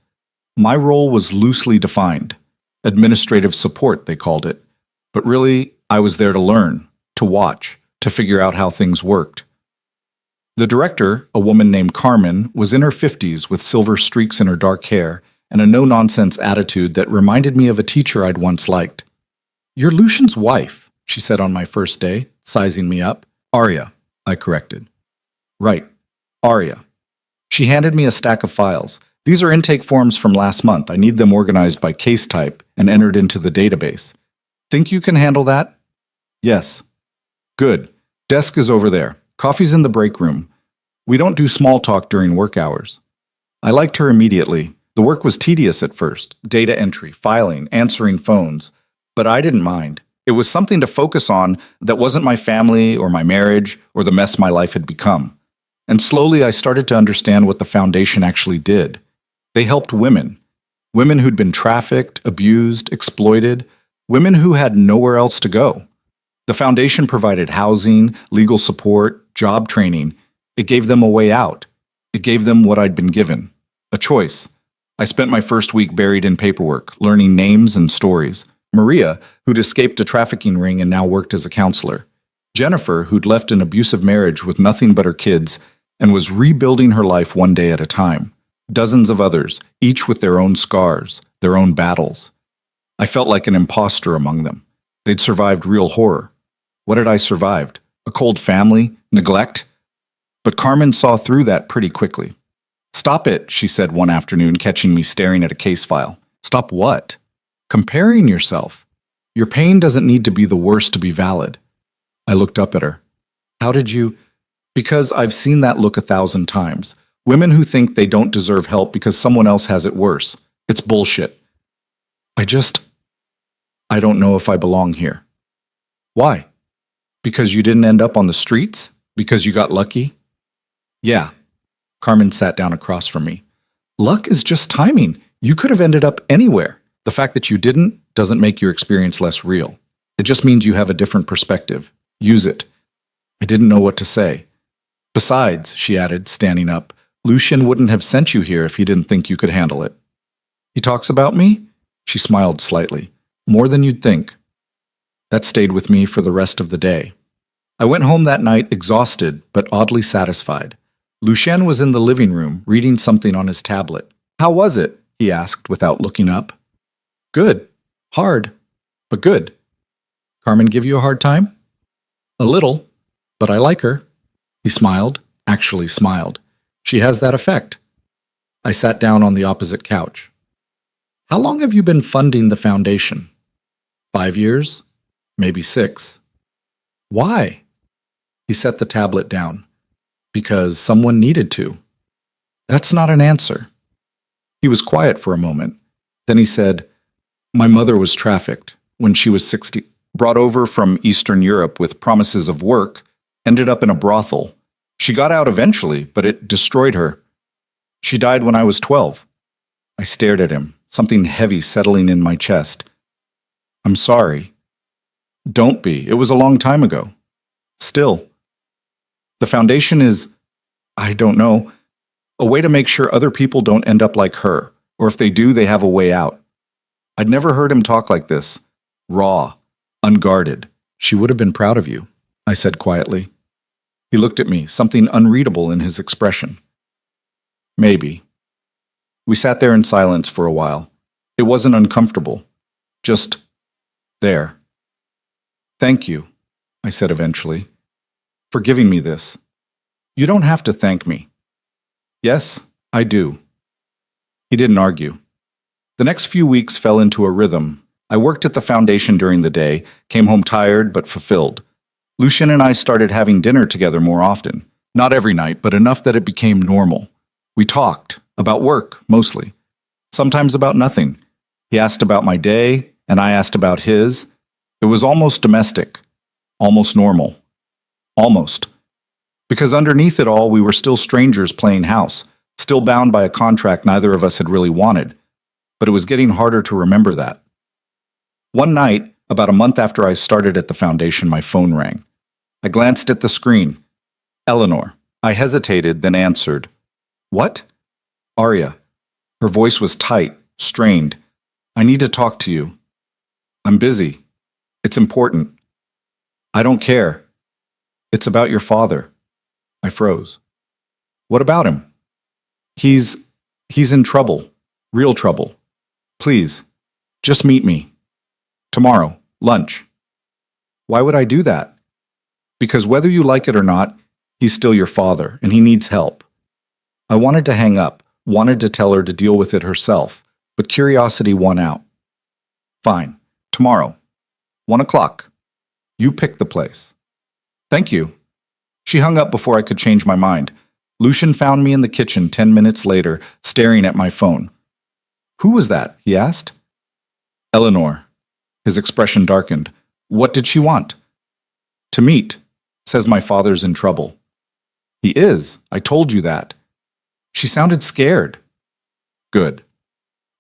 My role was loosely defined. Administrative support, they called it. But really, I was there to learn, to watch, to figure out how things worked. The director, a woman named Carmen, was in her 50s with silver streaks in her dark hair and a no-nonsense attitude that reminded me of a teacher I'd once liked. You're Lucian's wife, she said on my first day, sizing me up. Arya, I corrected. Right, Arya. She handed me a stack of files. These are intake forms from last month. I need them organized by case type and entered into the database. Think you can handle that? Yes. Good. Desk is over there. Coffee's in the break room. We don't do small talk during work hours. I liked her immediately. The work was tedious at first. Data entry, filing, answering phones. But I didn't mind. It was something to focus on that wasn't my family or my marriage or the mess my life had become. And slowly I started to understand what the foundation actually did. They helped women. Women who'd been trafficked, abused, exploited. Women who had nowhere else to go. The foundation provided housing, legal support, job training. It gave them a way out. It gave them what I'd been given. A choice. I spent my first week buried in paperwork, learning names and stories. Maria, who'd escaped a trafficking ring and now worked as a counselor. Jennifer, who'd left an abusive marriage with nothing but her kids and was rebuilding her life one day at a time. Dozens of others, each with their own scars, their own battles. I felt like an imposter among them. They'd survived real horror. What had I survived? A cold family? Neglect? But Carmen saw through that pretty quickly. Stop it, she said one afternoon, catching me staring at a case file. Stop what? Comparing yourself. Your pain doesn't need to be the worst to be valid. I looked up at her. How did you... Because I've seen that look 1,000 times. Women who think they don't deserve help because someone else has it worse. It's bullshit. I don't know if I belong here. Why? Because you didn't end up on the streets? Because you got lucky? Yeah. Carmen sat down across from me. Luck is just timing. You could have ended up anywhere. The fact that you didn't doesn't make your experience less real. It just means you have a different perspective. Use it. I didn't know what to say. Besides, she added, standing up, Lucien wouldn't have sent you here if he didn't think you could handle it. He talks about me? She smiled slightly. More than you'd think. That stayed with me for the rest of the day. I went home that night exhausted, but oddly satisfied. Lucien was in the living room, reading something on his tablet. How was it? He asked without looking up. Good. Hard, but good. Carmen give you a hard time? A little, but I like her. He smiled, actually smiled. She has that effect. I sat down on the opposite couch. How long have you been funding the foundation? 5 years? Maybe 6. Why? He set the tablet down. Because someone needed to. That's not an answer. He was quiet for a moment. Then he said, "My mother was trafficked when she was 60, brought over from Eastern Europe with promises of work, ended up in a brothel. She got out eventually, but it destroyed her. She died when I was 12. I stared at him, something heavy settling in my chest. I'm sorry. Don't be. It was a long time ago. Still. The foundation is, I don't know, a way to make sure other people don't end up like her, or if they do, they have a way out. I'd never heard him talk like this. Raw, unguarded. She would have been proud of you," I said quietly. He looked at me, something unreadable in his expression. Maybe. We sat there in silence for a while. It wasn't uncomfortable. Just there. "Thank you," I said eventually, "for giving me this. You don't have to thank me." "Yes, I do." He didn't argue. The next few weeks fell into a rhythm. I worked at the foundation during the day, came home tired but fulfilled. Lucien and I started having dinner together more often. Not every night, but enough that it became normal. We talked, about work, mostly. Sometimes about nothing. He asked about my day, and I asked about his. It was almost domestic. Almost normal. Almost. Because underneath it all, we were still strangers playing house, still bound by a contract neither of us had really wanted. But it was getting harder to remember that. One night, about a month after I started at the foundation, my phone rang. I glanced at the screen. Eleanor. I hesitated, then answered. "What?" "Arya." Her voice was tight, strained. "I need to talk to you." "I'm busy. It's important." "I don't care. It's about your father." I froze. "What about him?" He's in trouble. Real trouble. Please, just meet me. Tomorrow, lunch." "Why would I do that?" "Because whether you like it or not, he's still your father, and he needs help." I wanted to hang up, wanted to tell her to deal with it herself, but curiosity won out. "Fine. Tomorrow. 1 o'clock. You pick the place." "Thank you." She hung up before I could change my mind. Lucien found me in the kitchen 10 minutes later, staring at my phone. "Who was that?" he asked. "Eleanor." His expression darkened. "What did she want?" "To meet. Says my father's in trouble." "He is. I told you that." She sounded scared. Good.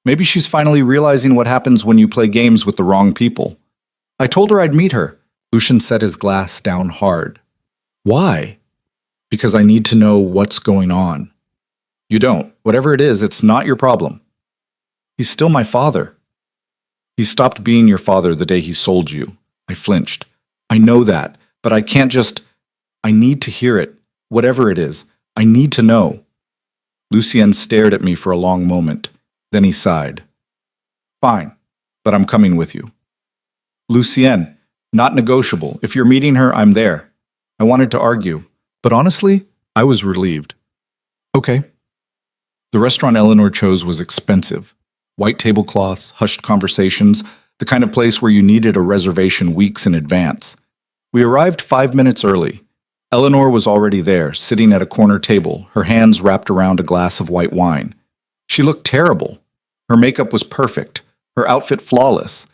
Maybe she's finally realizing what happens when you play games with the wrong people. I told her I'd meet her. Lucien set his glass down hard. "Why?" "Because I need to know what's going on." "You don't. Whatever it is, it's not your problem." "He's still my father." "He stopped being your father the day he sold you." I flinched. "I know that, but I can't just... I need to hear it. Whatever it is, I need to know." Lucien stared at me for a long moment. Then he sighed. "Fine, but I'm coming with you." "Lucien, not negotiable. If you're meeting her, I'm there." I wanted to argue, but honestly, I was relieved. Okay. The restaurant Eleanor chose was expensive. White tablecloths, hushed conversations, the kind of place where you needed a reservation weeks in advance. We arrived 5 minutes early. Eleanor was already there, sitting at a corner table, her hands wrapped around a glass of white wine. She looked terrible. Her makeup was perfect, her outfit flawless,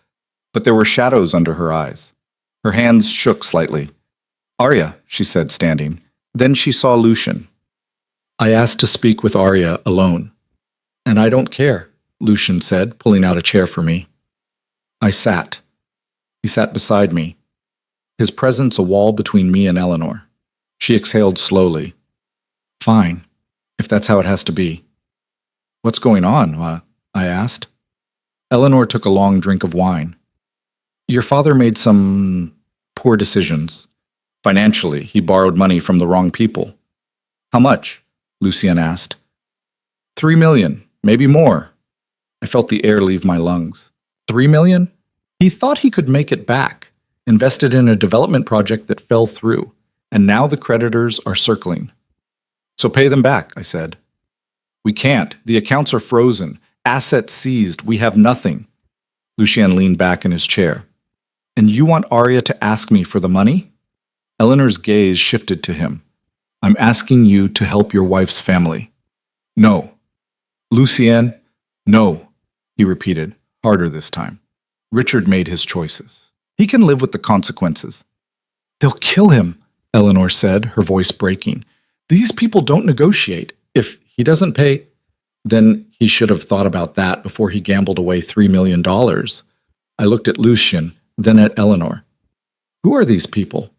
but there were shadows under her eyes. Her hands shook slightly. "Arya," she said, standing. Then she saw Lucien. "I asked to speak with Arya alone." "And I don't care," Lucien said, pulling out a chair for me. I sat. He sat beside me. His presence a wall between me and Eleanor. She exhaled slowly. "Fine, if that's how it has to be." "What's going on?" I asked. Eleanor took a long drink of wine. "Your father made some poor decisions. Financially, he borrowed money from the wrong people." "How much?" Lucien asked. 3 million, maybe more." I felt the air leave my lungs. 3 million? He thought he could make it back, invested in a development project that fell through, and now the creditors are circling. "So pay them back," I said. "We can't. The accounts are frozen. Assets seized. We have nothing." Lucien leaned back in his chair. And you want Arya to ask me for the money? Eleanor's gaze shifted to him. I'm asking you to help your wife's family. No. Lucien, no, he repeated, harder this time. Richard made his choices. He can live with the consequences. They'll kill him, Eleanor said, her voice breaking. These people don't negotiate. If he doesn't pay, then he should have thought about that before he gambled away $3 million. I looked at Lucien, then at Eleanor. Who are these people?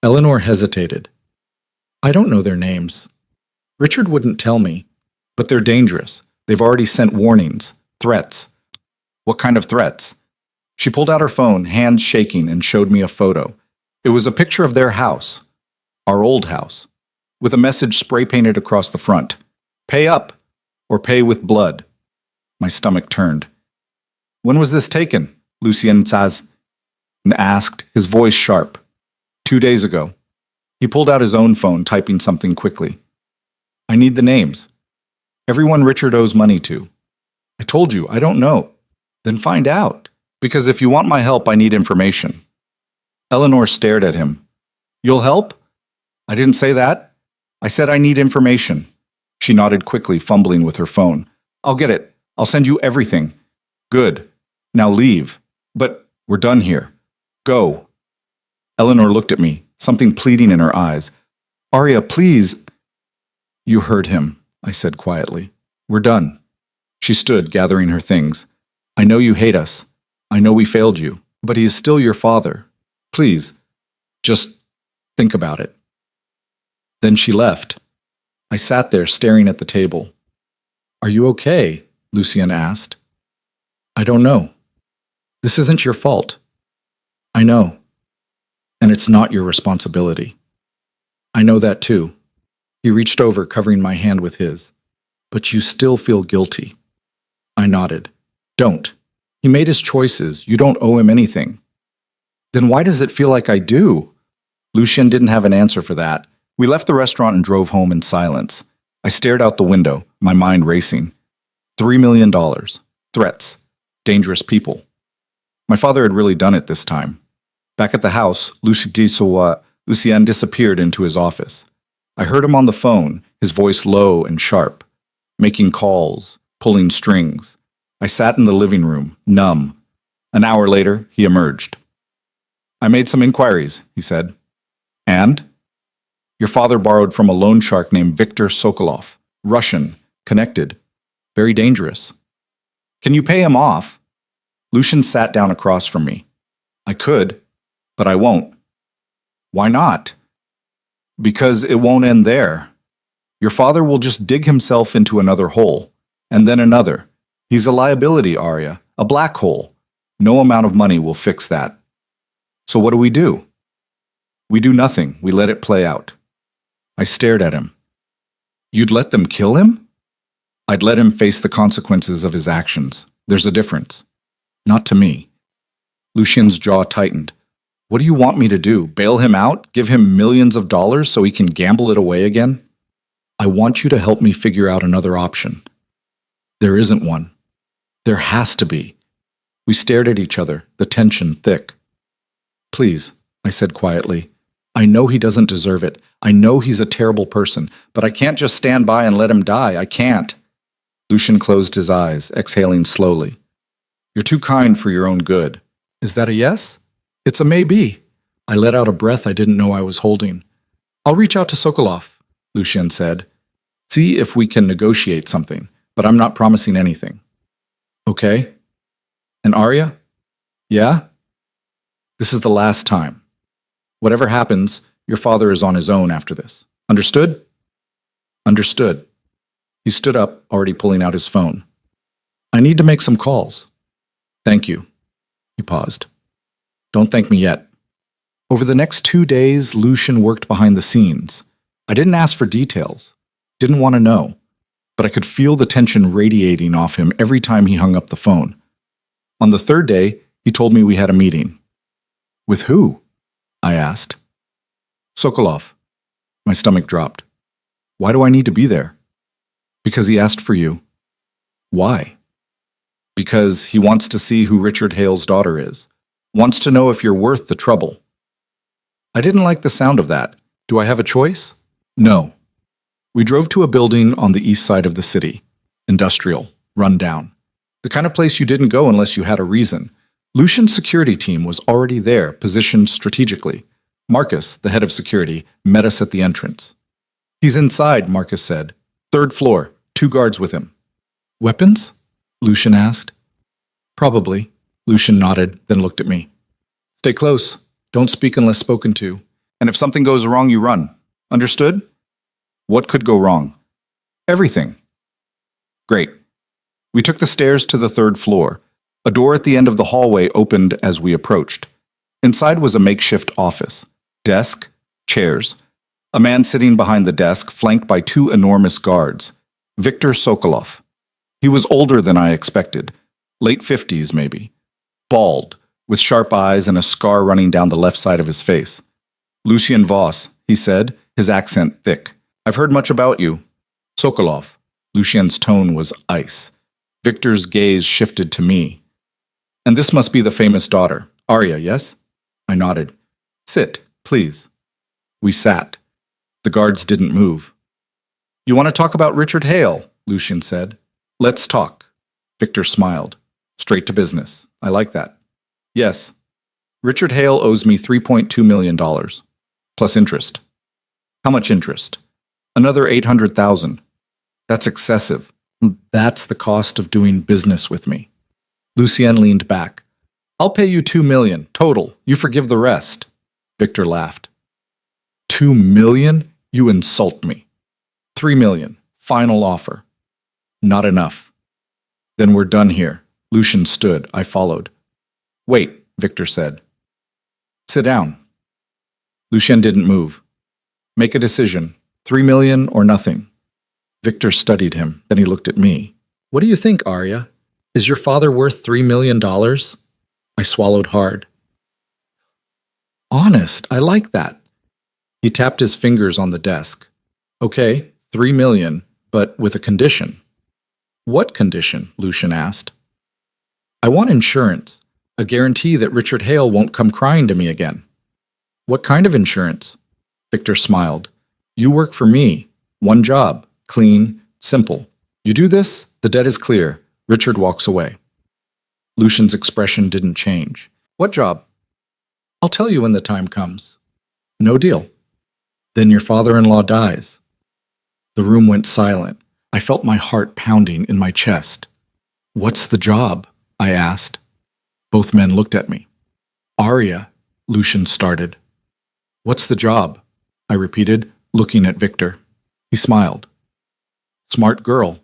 Eleanor hesitated. I don't know their names. Richard wouldn't tell me, but they're dangerous. They've already sent warnings, threats. What kind of threats? She pulled out her phone, hands shaking, and showed me a photo. It was a picture of their house, our old house, with a message spray-painted across the front. Pay up, or pay with blood. My stomach turned. When was this taken? Lucien asked, his voice sharp. 2 days ago. He pulled out his own phone, typing something quickly. I need the names. Everyone Richard owes money to. I told you, I don't know. Then find out. Because if you want my help, I need information. Eleanor stared at him. You'll help? I didn't say that. I said I need information. She nodded quickly, fumbling with her phone. I'll get it. I'll send you everything. Good. Now leave. But we're done here. Go. Eleanor looked at me, something pleading in her eyes. Arya, please. You heard him, I said quietly. We're done. She stood, gathering her things. I know you hate us. I know we failed you, but he is still your father. Please, just think about it. Then she left. I sat there staring at the table. Are you okay? Lucien asked. I don't know. This isn't your fault. I know. And it's not your responsibility. I know that too. He reached over, covering my hand with his. But you still feel guilty. I nodded. Don't. He made his choices. You don't owe him anything. Then why does it feel like I do? Lucien didn't have an answer for that. We left the restaurant and drove home in silence. I stared out the window, my mind racing. $3 million. Threats. Dangerous people. My father had really done it this time. Back at the house, Lucien disappeared into his office. I heard him on the phone, his voice low and sharp, making calls, pulling strings. I sat in the living room, numb. An hour later, he emerged. I made some inquiries, he said. And? Your father borrowed from a loan shark named Viktor Sokolov, Russian, connected, very dangerous. Can you pay him off? Lucien sat down across from me. I could, but I won't. Why not? Because it won't end there. Your father will just dig himself into another hole, and then another. He's a liability, Arya, a black hole. No amount of money will fix that. So what do? We do nothing. We let it play out. I stared at him. You'd let them kill him? I'd let him face the consequences of his actions. There's a difference. Not to me. Lucien's jaw tightened. What do you want me to do? Bail him out? Give him millions of dollars so he can gamble it away again? I want you to help me figure out another option. There isn't one. There has to be. We stared at each other, the tension thick. Please, I said quietly. I know he doesn't deserve it. I know he's a terrible person, but I can't just stand by and let him die. I can't. Lucien closed his eyes, exhaling slowly. You're too kind for your own good. Is that a yes? It's a maybe. I let out a breath I didn't know I was holding. I'll reach out to Sokolov, Lucien said. See if we can negotiate something, but I'm not promising anything. Okay? And Arya? Yeah? This is the last time. Whatever happens, your father is on his own after this. Understood? Understood. He stood up, already pulling out his phone. I need to make some calls. Thank you. He paused. Don't thank me yet. Over the next 2 days, Lucien worked behind the scenes. I didn't ask for details. Didn't want to know. But I could feel the tension radiating off him every time he hung up the phone. On the third day, he told me we had a meeting. With who? I asked. Sokolov. My stomach dropped. Why do I need to be there? Because he asked for you. Why? Because he wants to see who Richard Hale's daughter is. Wants to know if you're worth the trouble. I didn't like the sound of that. Do I have a choice? No. We drove to a building on the east side of the city. Industrial, run down. The kind of place you didn't go unless you had a reason. Lucian's security team was already there, positioned strategically. Marcus, the head of security, met us at the entrance. He's inside, Marcus said. 3rd floor, 2 guards with him. Weapons? Lucian asked. Probably. Lucian nodded, then looked at me. Stay close. Don't speak unless spoken to. And if something goes wrong, you run. Understood? What could go wrong? Everything. Great. We took the stairs to the 3rd floor. A door at the end of the hallway opened as we approached. Inside was a makeshift office. Desk, chairs. A man sitting behind the desk, flanked by 2 enormous guards. Viktor Sokolov. He was older than I expected. Late 50s, maybe. Bald, with sharp eyes and a scar running down the left side of his face. Lucian Voss, he said, his accent thick. I've heard much about you. Sokolov. Lucian's tone was ice. Viktor's gaze shifted to me. And this must be the famous daughter, Arya, yes? I nodded. Sit, please. We sat. The guards didn't move. You want to talk about Richard Hale? Lucian said. Let's talk. Viktor smiled. Straight to business. I like that. Yes. Richard Hale owes me $3.2 million. Plus interest. How much interest? Another $800,000. That's excessive. That's the cost of doing business with me. Lucien leaned back. I'll pay you $2 million, total. You forgive the rest. Viktor laughed. $2 million? You insult me. $3 million. Final offer. Not enough. Then we're done here. Lucian stood. I followed. Wait, Viktor said. Sit down. Lucien didn't move. Make a decision. $3 million or nothing. Viktor studied him. Then he looked at me. What do you think, Arya? Is your father worth $3 million? I swallowed hard. Honest, I like that. He tapped his fingers on the desk. Okay, $3 million, but with a condition. What condition? Lucian asked. I want insurance, a guarantee that Richard Hale won't come crying to me again. What kind of insurance? Viktor smiled. You work for me. One job. Clean. Simple. You do this, the debt is clear. Richard walks away. Lucian's expression didn't change. What job? I'll tell you when the time comes. No deal. Then your father-in-law dies. The room went silent. I felt my heart pounding in my chest. What's the job? I asked. Both men looked at me. Arya, Lucian started. What's the job? I repeated, looking at Viktor. He smiled. Smart girl.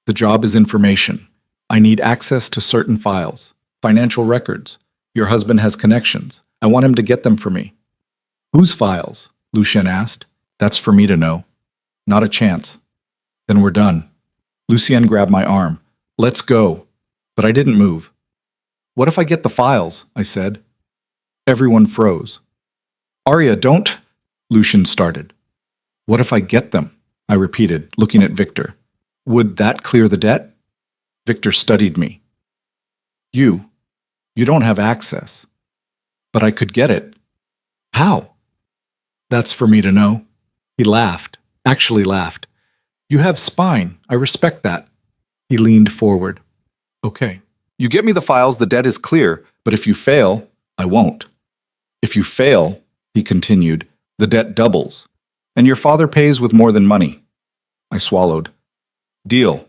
The job is information. I need access to certain files, financial records. Your husband has connections. I want him to get them for me. Whose files? Lucien asked. That's for me to know. Not a chance. Then we're done. Lucien grabbed my arm. Let's go. But I didn't move. What if I get the files? I said. Everyone froze. Arya, don't... Lucien started. What if I get them? I repeated, looking at Viktor. Would that clear the debt? Viktor studied me. You don't have access. But I could get it. How? That's for me to know. He laughed, actually laughed. You have spine. I respect that. He leaned forward. Okay. You get me the files, the debt is clear, but if you fail, I won't. If you fail, he continued, the debt doubles, and your father pays with more than money. I swallowed. Deal.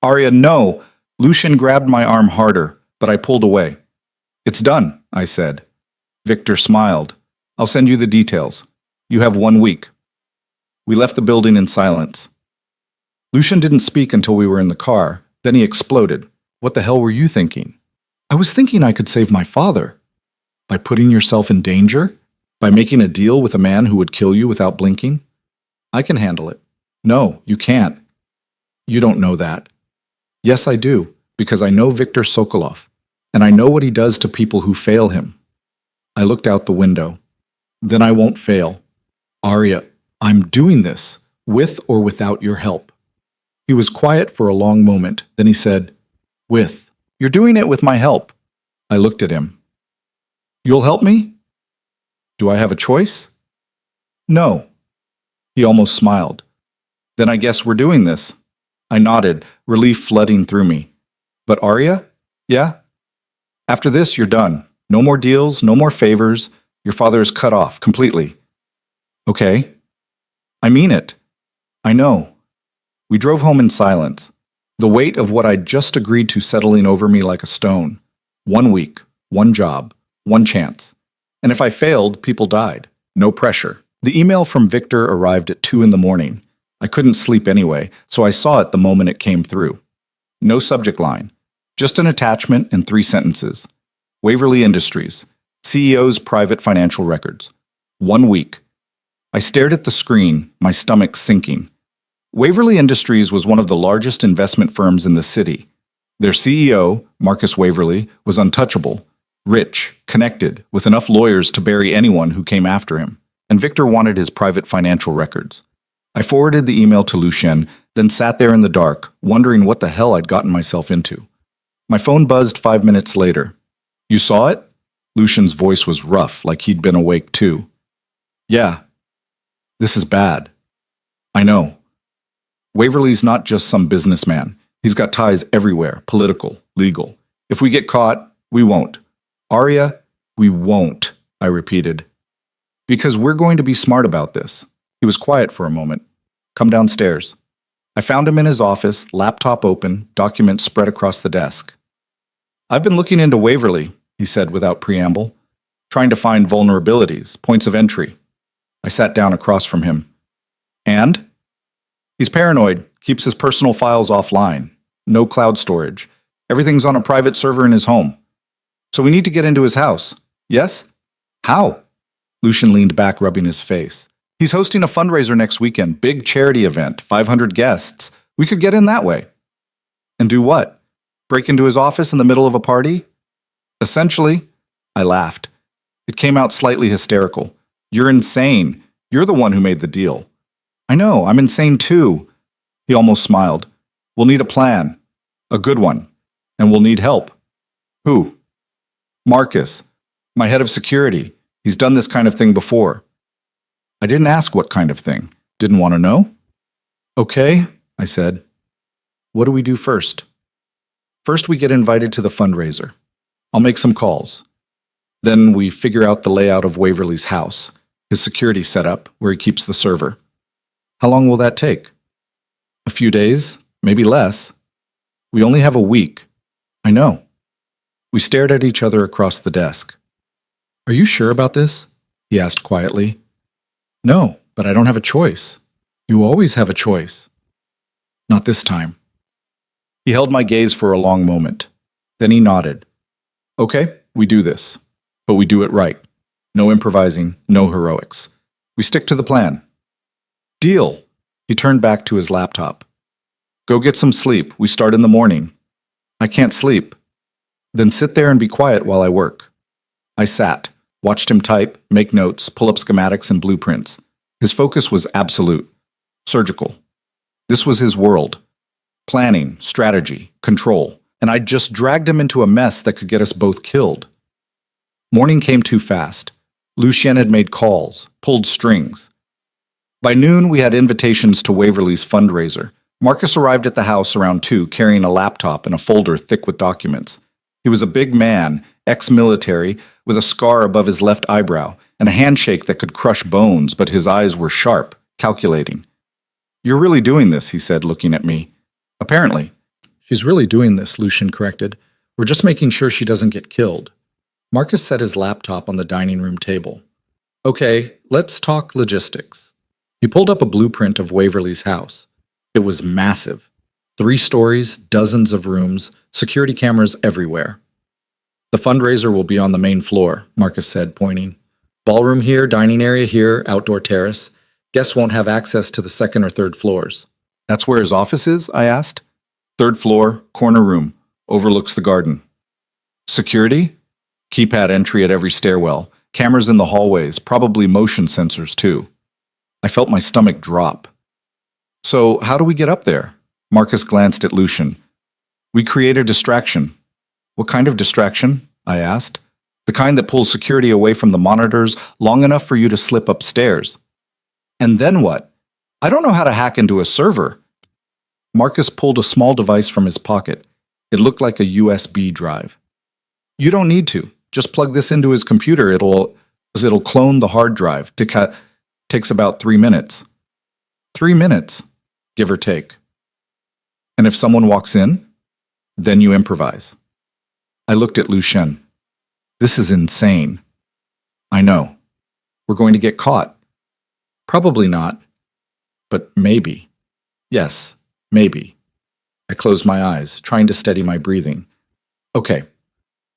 Arya, no. Lucien grabbed my arm harder, but I pulled away. It's done, I said. Viktor smiled. I'll send you the details. You have 1 week. We left the building in silence. Lucien didn't speak until we were in the car. Then he exploded. What the hell were you thinking? I was thinking I could save my father. By putting yourself in danger? By making a deal with a man who would kill you without blinking? I can handle it. No, you can't. You don't know that. Yes, I do, because I know Viktor Sokolov, and I know what he does to people who fail him. I looked out the window. Then I won't fail. Arya, I'm doing this, with or without your help. He was quiet for a long moment. Then he said, with. You're doing it with my help. I looked at him. You'll help me? Do I have a choice? No. He almost smiled. Then I guess we're doing this. I nodded, relief flooding through me. But Arya? Yeah? After this, you're done. No more deals, no more favors. Your father is cut off completely. Okay. I mean it. I know. We drove home in silence, the weight of what I'd just agreed to settling over me like a stone. 1 week, one job, one chance. And if I failed, people died. No pressure. The email from Victor arrived at 2 in the morning. I couldn't sleep anyway, so I saw it the moment it came through. No subject line, just an attachment and 3 sentences. Waverly Industries, CEO's private financial records. 1 week. I stared at the screen, my stomach sinking. Waverly Industries was one of the largest investment firms in the city. Their CEO, Marcus Waverly, was untouchable, rich, connected, with enough lawyers to bury anyone who came after him. And Victor wanted his private financial records. I forwarded the email to Lucien, then sat there in the dark, wondering what the hell I'd gotten myself into. My phone buzzed 5 minutes later. You saw it? Lucien's voice was rough, like he'd been awake too. Yeah. This is bad. I know. Waverly's not just some businessman. He's got ties everywhere, political, legal. If we get caught, we won't. Arya, we won't, I repeated. Because we're going to be smart about this. He was quiet for a moment. Come downstairs. I found him in his office, laptop open, documents spread across the desk. I've been looking into Waverly, he said without preamble, trying to find vulnerabilities, points of entry. I sat down across from him. And? He's paranoid, keeps his personal files offline. No cloud storage. Everything's on a private server in his home. So we need to get into his house. Yes? How? Lucien leaned back, rubbing his face. He's hosting a fundraiser next weekend, big charity event, 500 guests. We could get in that way. And do what? Break into his office in the middle of a party? Essentially, I laughed. It came out slightly hysterical. You're insane. You're the one who made the deal. I know, I'm insane too. He almost smiled. We'll need a plan. A good one. And we'll need help. Who? Marcus, my head of security. He's done this kind of thing before. I didn't ask what kind of thing. Didn't want to know? Okay, I said. What do we do first? First, we get invited to the fundraiser. I'll make some calls. Then we figure out the layout of Waverly's house, his security setup, where he keeps the server. How long will that take? A few days, maybe less. We only have a week. I know. We stared at each other across the desk. Are you sure about this? He asked quietly. No, but I don't have a choice. You always have a choice. Not this time. He held my gaze for a long moment. Then he nodded. Okay, we do this. But we do it right. No improvising, no heroics. We stick to the plan. Deal. He turned back to his laptop. Go get some sleep. We start in the morning. I can't sleep. Then sit there and be quiet while I work. I sat, watched him type, make notes, pull up schematics and blueprints. His focus was absolute, surgical. This was his world. Planning, strategy, control. And I'd just dragged him into a mess that could get us both killed. Morning came too fast. Lucien had made calls, pulled strings. By noon, we had invitations to Waverly's fundraiser. Marcus arrived at the house around 2, carrying a laptop and a folder thick with documents. He was a big man, ex-military, with a scar above his left eyebrow, and a handshake that could crush bones, but his eyes were sharp, calculating. You're really doing this, he said, looking at me. Apparently. She's really doing this, Lucien corrected. We're just making sure she doesn't get killed. Marcus set his laptop on the dining room table. Okay, let's talk logistics. He pulled up a blueprint of Waverly's house. It was massive. 3 stories, dozens of rooms, security cameras everywhere. The fundraiser will be on the main floor, Marcus said, pointing. Ballroom here, dining area here, outdoor terrace. Guests won't have access to the 2nd or 3rd floors. That's where his office is? I asked. 3rd floor, corner room, overlooks the garden. Security? Keypad entry at every stairwell, cameras in the hallways, probably motion sensors too. I felt my stomach drop. So how do we get up there? Marcus glanced at Lucien. We create a distraction. What kind of distraction? I asked. The kind that pulls security away from the monitors long enough for you to slip upstairs. And then what? I don't know how to hack into a server. Marcus pulled a small device from his pocket. It looked like a USB drive. You don't need to. Just plug this into his computer. It'll clone the hard drive. Takes about 3 minutes. 3 minutes, give or take. And if someone walks in, then you improvise. I looked at Lucien. This is insane. I know. We're going to get caught. Probably not. But maybe. Yes, maybe. I closed my eyes, trying to steady my breathing. Okay.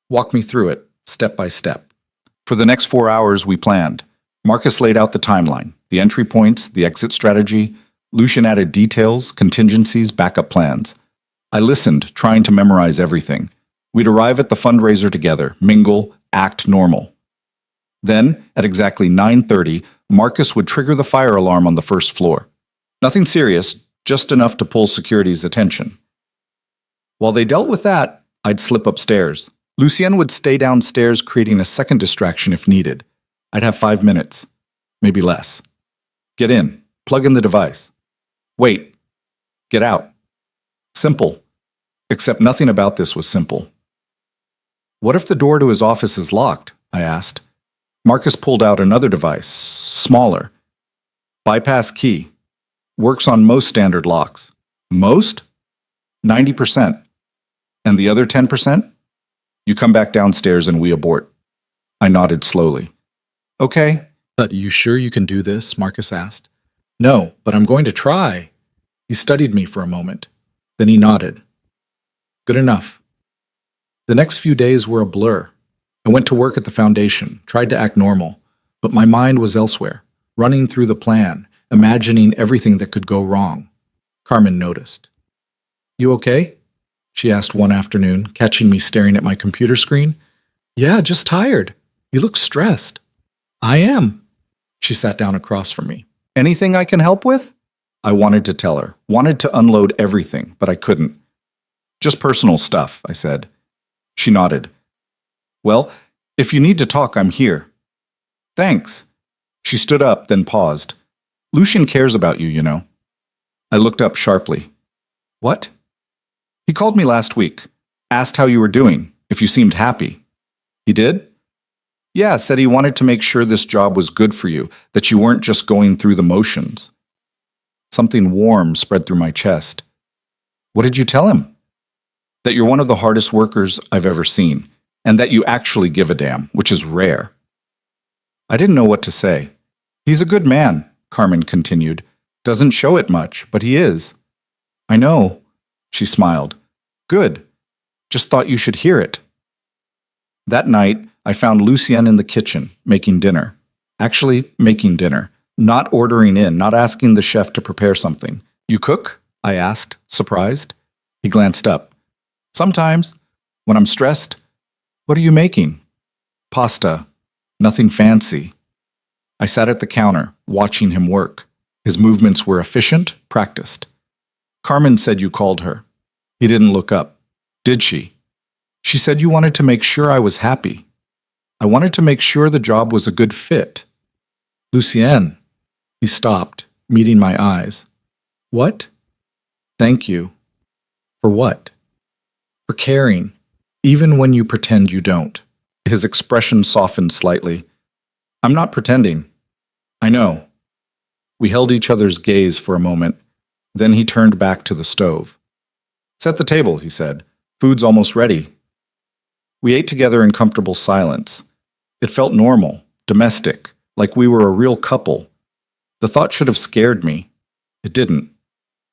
Walk me through it, step by step. For the next 4 hours, we planned. Marcus laid out the timeline, the entry points, the exit strategy. Lucien added details, contingencies, backup plans. I listened, trying to memorize everything. We'd arrive at the fundraiser together, mingle, act normal. Then, at exactly 9:30, Marcus would trigger the fire alarm on the first floor. Nothing serious, just enough to pull security's attention. While they dealt with that, I'd slip upstairs. Lucien would stay downstairs, creating a second distraction if needed. I'd have 5 minutes, maybe less. Get in, plug in the device. Wait, get out. Simple. Except nothing about this was simple. What if the door to his office is locked? I asked. Marcus pulled out another device, smaller. Bypass key. Works on most standard locks. Most? 90%. And the other 10%? You come back downstairs and we abort. I nodded slowly. Okay. But you sure you can do this? Marcus asked. No, but I'm going to try. He studied me for a moment. Then he nodded. Good enough. The next few days were a blur. I went to work at the foundation, tried to act normal, but my mind was elsewhere, running through the plan, imagining everything that could go wrong. Carmen noticed. You okay? She asked one afternoon, catching me staring at my computer screen. Yeah, just tired. You look stressed. I am. She sat down across from me. Anything I can help with? I wanted to tell her, wanted to unload everything, but I couldn't. Just personal stuff, I said. She nodded. Well, if you need to talk, I'm here. Thanks. She stood up, then paused. Lucien cares about you, you know. I looked up sharply. What? He called me last week, asked how you were doing, if you seemed happy. He did? Yeah, said he wanted to make sure this job was good for you, that you weren't just going through the motions. Something warm spread through my chest. What did you tell him? That you're one of the hardest workers I've ever seen, and that you actually give a damn, which is rare. I didn't know what to say. He's a good man, Carmen continued. Doesn't show it much, but he is. I know, she smiled. Good. Just thought you should hear it. That night, I found Lucien in the kitchen, making dinner. Actually, making dinner. Not ordering in, not asking the chef to prepare something. You cook? I asked, surprised. He glanced up. Sometimes, when I'm stressed. What are you making? Pasta. Nothing fancy. I sat at the counter, watching him work. His movements were efficient, practiced. Carmen said you called her. He didn't look up. Did she? She said you wanted to make sure I was happy. I wanted to make sure the job was a good fit. Lucien. He stopped, meeting my eyes. What? Thank you. For what? For caring, even when you pretend you don't. His expression softened slightly. I'm not pretending. I know. We held each other's gaze for a moment. Then he turned back to the stove. Set the table, he said. Food's almost ready. We ate together in comfortable silence. It felt normal, domestic, like we were a real couple. The thought should have scared me. It didn't.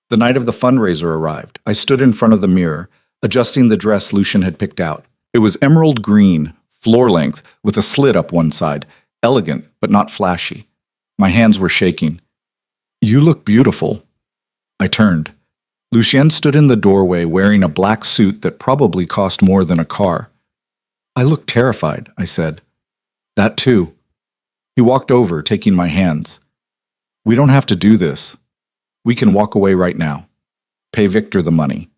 The night of the fundraiser arrived. I stood in front of the mirror, adjusting the dress Lucien had picked out. It was emerald green, floor length, with a slit up one side. Elegant, but not flashy. My hands were shaking. You look beautiful. I turned. Lucien stood in the doorway wearing a black suit that probably cost more than a car. I look terrified, I said. That too. He walked over, taking my hands. We don't have to do this. We can walk away right now. Pay Victor the money.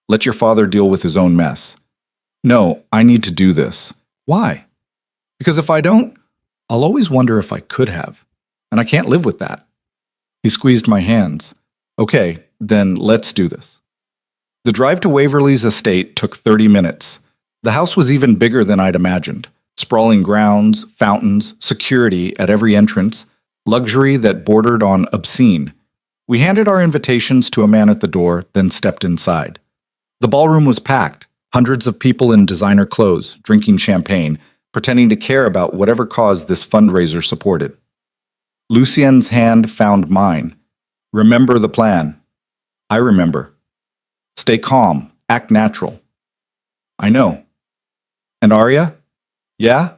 Let your father deal with his own mess. No, I need to do this. Why? Because if I don't, I'll always wonder if I could have. And I can't live with that. He squeezed my hands. Okay, then let's do this. The drive to Waverly's estate took 30 minutes. The house was even bigger than I'd imagined. Sprawling grounds, fountains, security at every entrance, luxury that bordered on obscene. We handed our invitations to a man at the door, then stepped inside. The ballroom was packed, hundreds of people in designer clothes, drinking champagne, pretending to care about whatever cause this fundraiser supported. Lucien's hand found mine. Remember the plan. I remember. Stay calm, act natural. I know. And Arya? Yeah?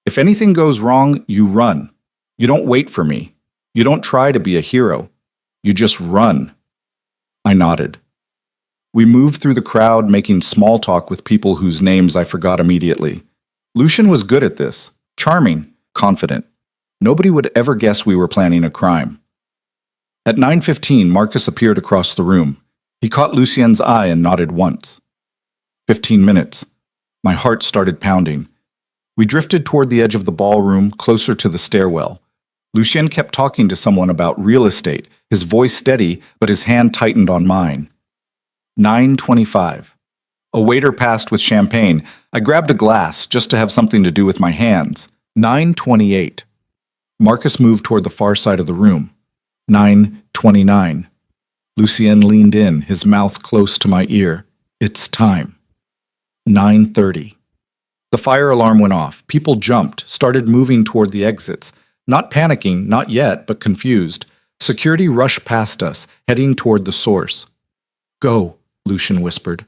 If anything goes wrong, you run. You don't wait for me. You don't try to be a hero. You just run. I nodded. We moved through the crowd, making small talk with people whose names I forgot immediately. Lucien was good at this. Charming, confident. Nobody would ever guess we were planning a crime. At 9:15, Marcus appeared across the room. He caught Lucien's eye and nodded once. 15 minutes. My heart started pounding. We drifted toward the edge of the ballroom, closer to the stairwell. Lucien kept talking to someone about real estate, his voice steady, but his hand tightened on mine. 9:25. A waiter passed with champagne. I grabbed a glass just to have something to do with my hands. 9:28. Marcus moved toward the far side of the room. 9:29. Lucien leaned in, his mouth close to my ear. It's time. 9:30. The fire alarm went off. People jumped, started moving toward the exits. Not panicking, not yet, but confused. Security rushed past us, heading toward the source. Go, Lucien whispered.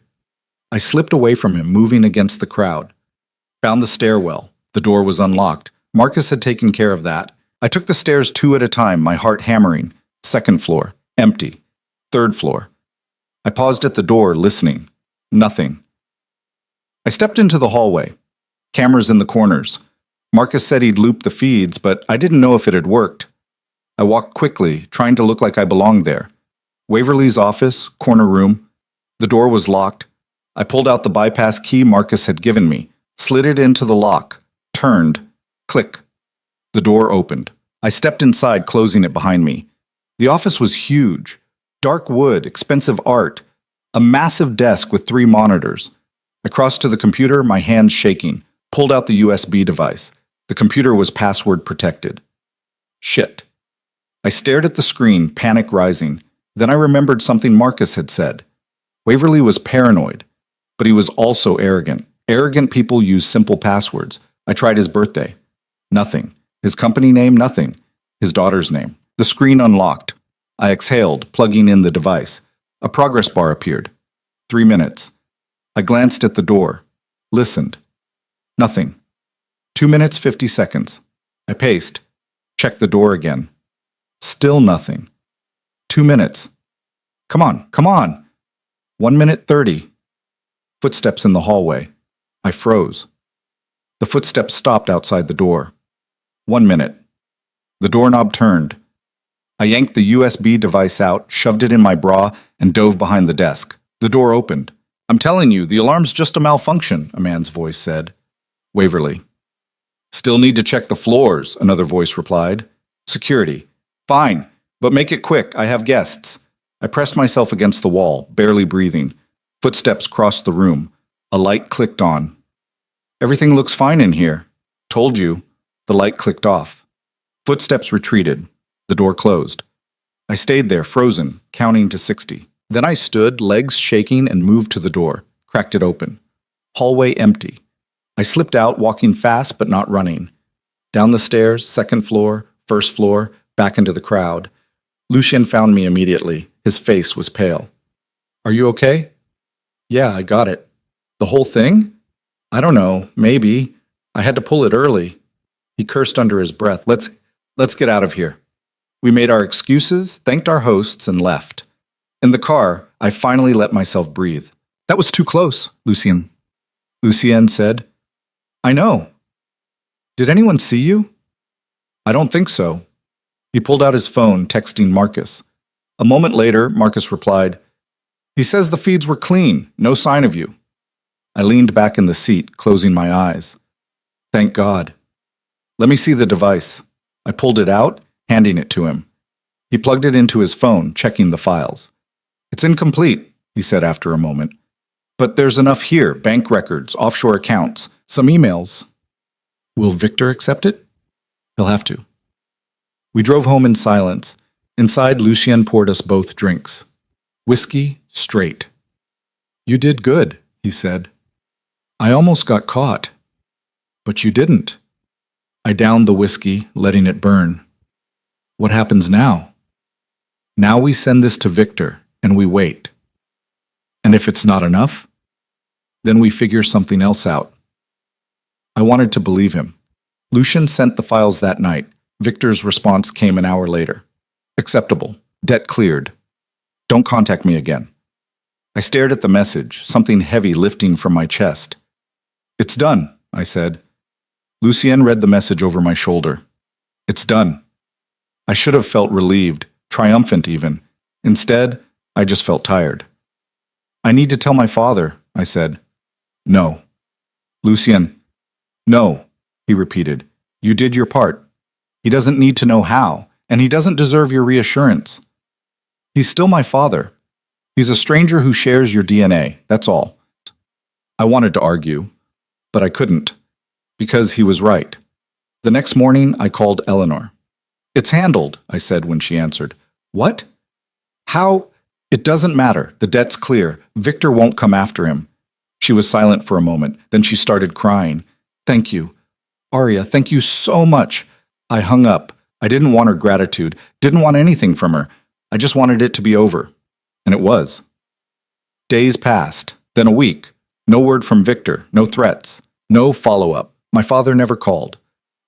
I slipped away from him, moving against the crowd. Found the stairwell. The door was unlocked. Marcus had taken care of that. I took the stairs 2 at a time, my heart hammering. Second floor, empty. Third floor. I paused at the door, listening. Nothing. I stepped into the hallway. Cameras in the corners. Marcus said he'd looped the feeds, but I didn't know if it had worked. I walked quickly, trying to look like I belonged there. Waverly's office, corner room. The door was locked. I pulled out the bypass key Marcus had given me, slid it into the lock, turned, click. The door opened. I stepped inside, closing it behind me. The office was huge. Dark wood, expensive art. A massive desk with 3 monitors. I crossed to the computer, my hands shaking, pulled out the USB device. The computer was password protected. Shit. I stared at the screen, panic rising. Then I remembered something Marcus had said. Waverly was paranoid, but he was also arrogant. Arrogant people use simple passwords. I tried his birthday. Nothing. His company name, nothing. His daughter's name. The screen unlocked. I exhaled, plugging in the device. A progress bar appeared. 3 minutes. I glanced at the door. Listened. Nothing. 2 minutes, 50 seconds. I paced. Checked the door again. Still nothing. 2 minutes. Come on, come on. 1 minute 30. Footsteps in the hallway. I froze. The footsteps stopped outside the door. 1 minute. The doorknob turned. I yanked the USB device out, shoved it in my bra, and dove behind the desk. The door opened. I'm telling you, the alarm's just a malfunction, a man's voice said. Waverly. Still need to check the floors, another voice replied. Security. Fine, but make it quick, I have guests. I pressed myself against the wall, barely breathing. Footsteps crossed the room. A light clicked on. Everything looks fine in here. Told you. The light clicked off. Footsteps retreated. The door closed. I stayed there, frozen, counting to 60. Then I stood, legs shaking, and moved to the door, cracked it open. Hallway empty. I slipped out, walking fast but not running. Down the stairs, second floor, first floor, back into the crowd. Lucien found me immediately. His face was pale. Are you okay? Yeah, I got it. The whole thing? I don't know, maybe. I had to pull it early. He cursed under his breath. Let's get out of here. We made our excuses, thanked our hosts, and left. In the car, I finally let myself breathe. That was too close, Lucien. Lucien said, I know. Did anyone see you? I don't think so. He pulled out his phone, texting Marcus. A moment later, Marcus replied, He says the feeds were clean, no sign of you. I leaned back in the seat, closing my eyes. Thank God. Let me see the device. I pulled it out, handing it to him. He plugged it into his phone, checking the files. It's incomplete, he said after a moment. But there's enough here, bank records, offshore accounts, some emails. Will Victor accept it? He'll have to. We drove home in silence. Inside, Lucien poured us both drinks. Whiskey, straight. You did good, he said. I almost got caught. But you didn't. I downed the whiskey, letting it burn. What happens now? Now we send this to Victor, and we wait. And if it's not enough, then we figure something else out. I wanted to believe him. Lucien sent the files that night. Victor's response came an hour later. Acceptable. Debt cleared. Don't contact me again. I stared at the message, something heavy lifting from my chest. It's done, I said. Lucien read the message over my shoulder. It's done. I should have felt relieved, triumphant even. Instead, I just felt tired. I need to tell my father, I said. No. Lucien. No, he repeated. You did your part. He doesn't need to know how, and he doesn't deserve your reassurance. He's still my father. He's a stranger who shares your DNA, that's all. I wanted to argue, but I couldn't, because he was right. The next morning, I called Eleanor. It's handled, I said when she answered. What? How? It doesn't matter. The debt's clear. Victor won't come after him. She was silent for a moment. Then she started crying. Thank you. Arya, thank you so much. I hung up. I didn't want her gratitude, didn't want anything from her. I just wanted it to be over. And it was. Days passed, then a week. No word from Victor, no threats, no follow-up. My father never called,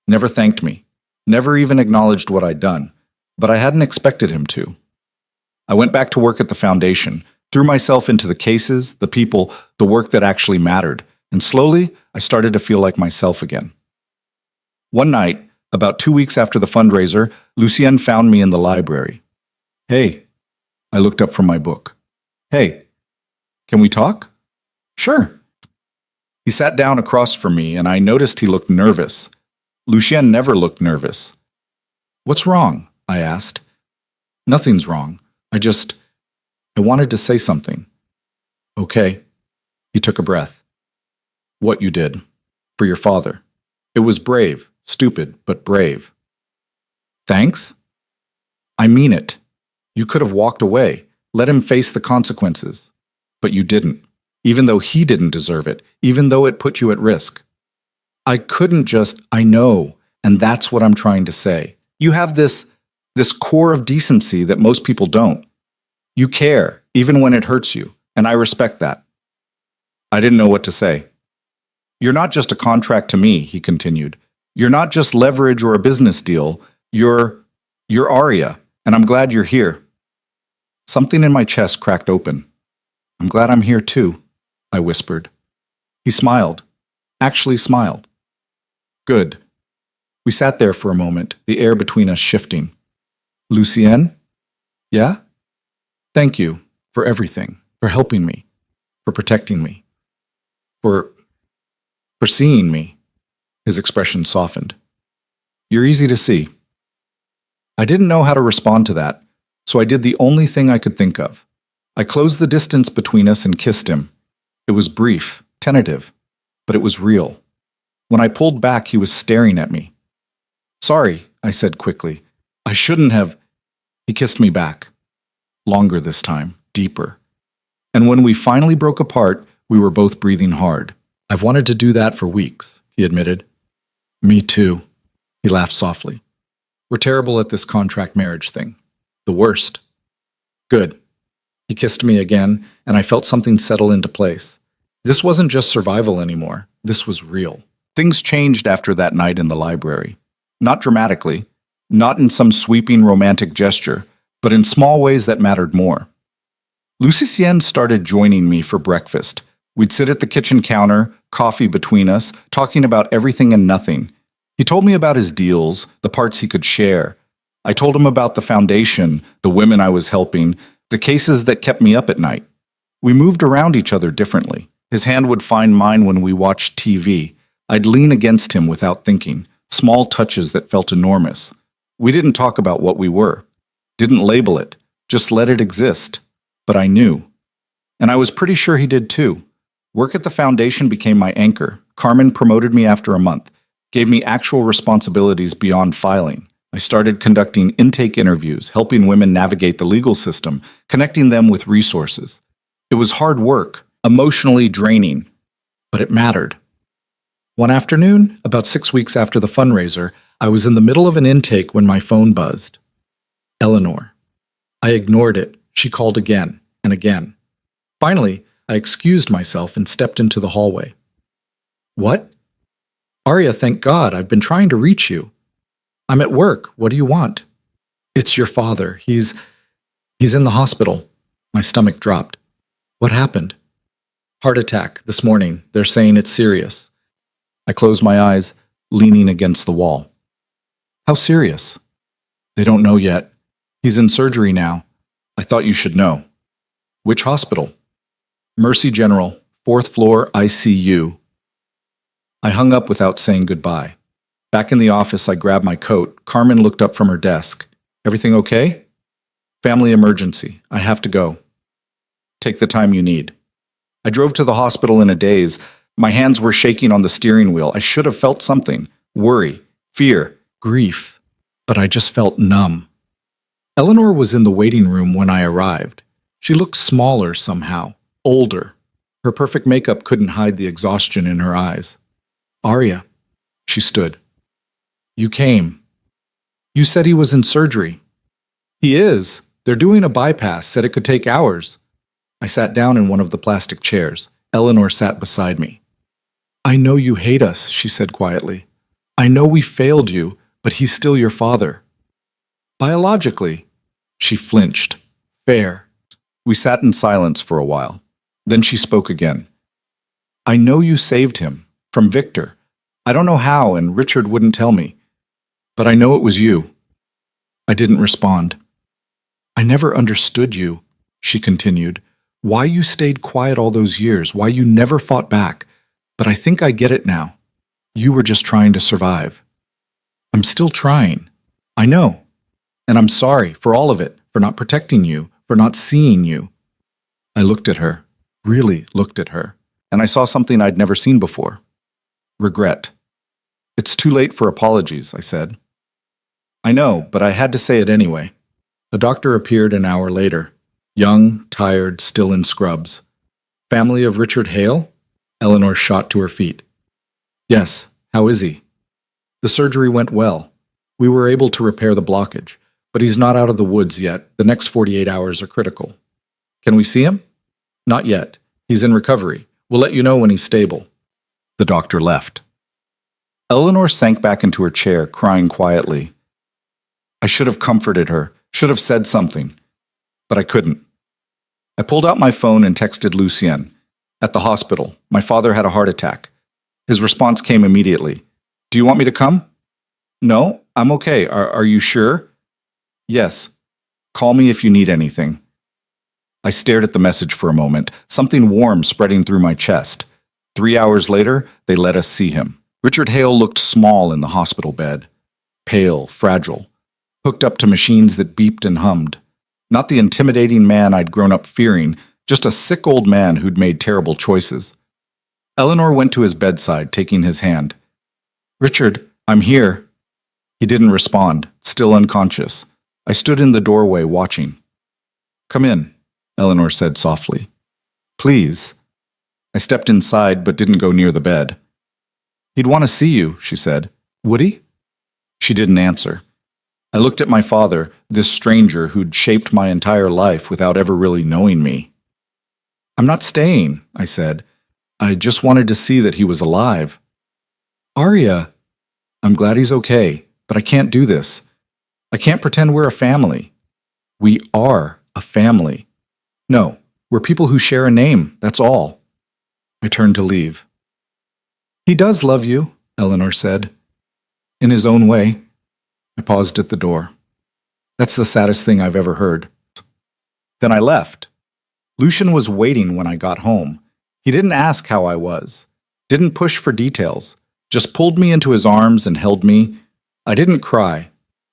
never thanked me, never even acknowledged what I'd done, but I hadn't expected him to. I went back to work at the foundation, threw myself into the cases, the people, the work that actually mattered, and slowly I started to feel like myself again. One night, about 2 weeks after the fundraiser, Lucien found me in the library. Hey, I looked up from my book. Hey, can we talk? Sure. He sat down across from me, and I noticed he looked nervous. Lucien never looked nervous. What's wrong? I asked. Nothing's wrong. I wanted to say something. Okay. He took a breath. What you did. For your father. It was brave, stupid, but brave. Thanks? I mean it. You could have walked away, let him face the consequences. But you didn't, even though he didn't deserve it, even though it put you at risk. I couldn't just, I know, and that's what I'm trying to say. You have this core of decency that most people don't. You care, even when it hurts you, and I respect that. I didn't know what to say. You're not just a contract to me, he continued. You're not just leverage or a business deal. You're Arya, and I'm glad you're here. Something in my chest cracked open. I'm glad I'm here too, I whispered. He smiled, actually smiled. Good. We sat there for a moment, the air between us shifting. Lucien? Yeah? Thank you for everything, for helping me, for protecting me, for seeing me. His expression softened. You're easy to see. I didn't know how to respond to that, so I did the only thing I could think of. I closed the distance between us and kissed him. It was brief, tentative, but it was real. When I pulled back, he was staring at me. Sorry, I said quickly. I shouldn't have. He kissed me back. Longer this time, deeper. And when we finally broke apart, we were both breathing hard. I've wanted to do that for weeks, he admitted. Me too. He laughed softly. We're terrible at this contract marriage thing. The worst. Good. He kissed me again, and I felt something settle into place. This wasn't just survival anymore. This was real. Things changed after that night in the library. Not dramatically, not in some sweeping romantic gesture, but in small ways that mattered more. Lucien started joining me for breakfast. We'd sit at the kitchen counter, coffee between us, talking about everything and nothing. He told me about his deals, the parts he could share. I told him about the foundation, the women I was helping, the cases that kept me up at night. We moved around each other differently. His hand would find mine when we watched TV. I'd lean against him without thinking, small touches that felt enormous. We didn't talk about what we were, didn't label it, just let it exist. But I knew. And I was pretty sure he did too. Work at the foundation became my anchor. Carmen promoted me after a month, gave me actual responsibilities beyond filing. I started conducting intake interviews, helping women navigate the legal system, connecting them with resources. It was hard work, emotionally draining, but it mattered. One afternoon, about 6 weeks after the fundraiser, I was in the middle of an intake when my phone buzzed. Eleanor. I ignored it. She called again and again. Finally, I excused myself and stepped into the hallway. What? Arya, thank God, I've been trying to reach you. I'm at work. What do you want? It's your father. He's in the hospital. My stomach dropped. What happened? Heart attack this morning. They're saying it's serious. I closed my eyes, leaning against the wall. How serious? They don't know yet. He's in surgery now. I thought you should know. Which hospital? Mercy General, 4th floor ICU. I hung up without saying goodbye. Back in the office, I grabbed my coat. Carmen looked up from her desk. Everything okay? Family emergency. I have to go. Take the time you need. I drove to the hospital in a daze. My hands were shaking on the steering wheel. I should have felt something. Worry, fear, grief. But I just felt numb. Eleanor was in the waiting room when I arrived. She looked smaller somehow, older. Her perfect makeup couldn't hide the exhaustion in her eyes. Arya. She stood. You came. You said he was in surgery. He is. They're doing a bypass, said it could take hours. I sat down in one of the plastic chairs. Eleanor sat beside me. I know you hate us, she said quietly. I know we failed you, but he's still your father. Biologically. She flinched. Fair. We sat in silence for a while. Then she spoke again. I know you saved him. From Victor. I don't know how, and Richard wouldn't tell me. But I know it was you. I didn't respond. I never understood you, she continued. Why you stayed quiet all those years, why you never fought back. But I think I get it now. You were just trying to survive. I'm still trying. I know. And I'm sorry for all of it, for not protecting you, for not seeing you. I looked at her, really looked at her, and I saw something I'd never seen before. Regret. It's too late for apologies, I said. I know, but I had to say it anyway. The doctor appeared an hour later, young, tired, still in scrubs. Family of Richard Hale? Eleanor shot to her feet. Yes, how is he? The surgery went well. We were able to repair the blockage, but he's not out of the woods yet. The next 48 hours are critical. Can we see him? Not yet. He's in recovery. We'll let you know when he's stable. The doctor left. Eleanor sank back into her chair, crying quietly. I should have comforted her, should have said something, but I couldn't. I pulled out my phone and texted Lucien. At the hospital, my father had a heart attack. His response came immediately. Do you want me to come? No, I'm okay. Are you sure? Yes. Call me if you need anything. I stared at the message for a moment, something warm spreading through my chest. 3 hours later, they let us see him. Richard Hale looked small in the hospital bed. Pale, fragile, hooked up to machines that beeped and hummed. Not the intimidating man I'd grown up fearing, just a sick old man who'd made terrible choices. Eleanor went to his bedside, taking his hand. Richard, I'm here. He didn't respond, still unconscious. I stood in the doorway watching. Come in, Eleanor said softly. Please. I stepped inside but didn't go near the bed. He'd want to see you, she said. Would he? She didn't answer. I looked at my father, this stranger who'd shaped my entire life without ever really knowing me. I'm not staying, I said. I just wanted to see that he was alive. Arya, I'm glad he's okay, but I can't do this. I can't pretend we're a family. We are a family. No, we're people who share a name, that's all. I turned to leave. He does love you, Eleanor said. In his own way. I paused at the door. That's the saddest thing I've ever heard. Then I left. Lucien was waiting when I got home. He didn't ask how I was, didn't push for details, just pulled me into his arms and held me. I didn't cry,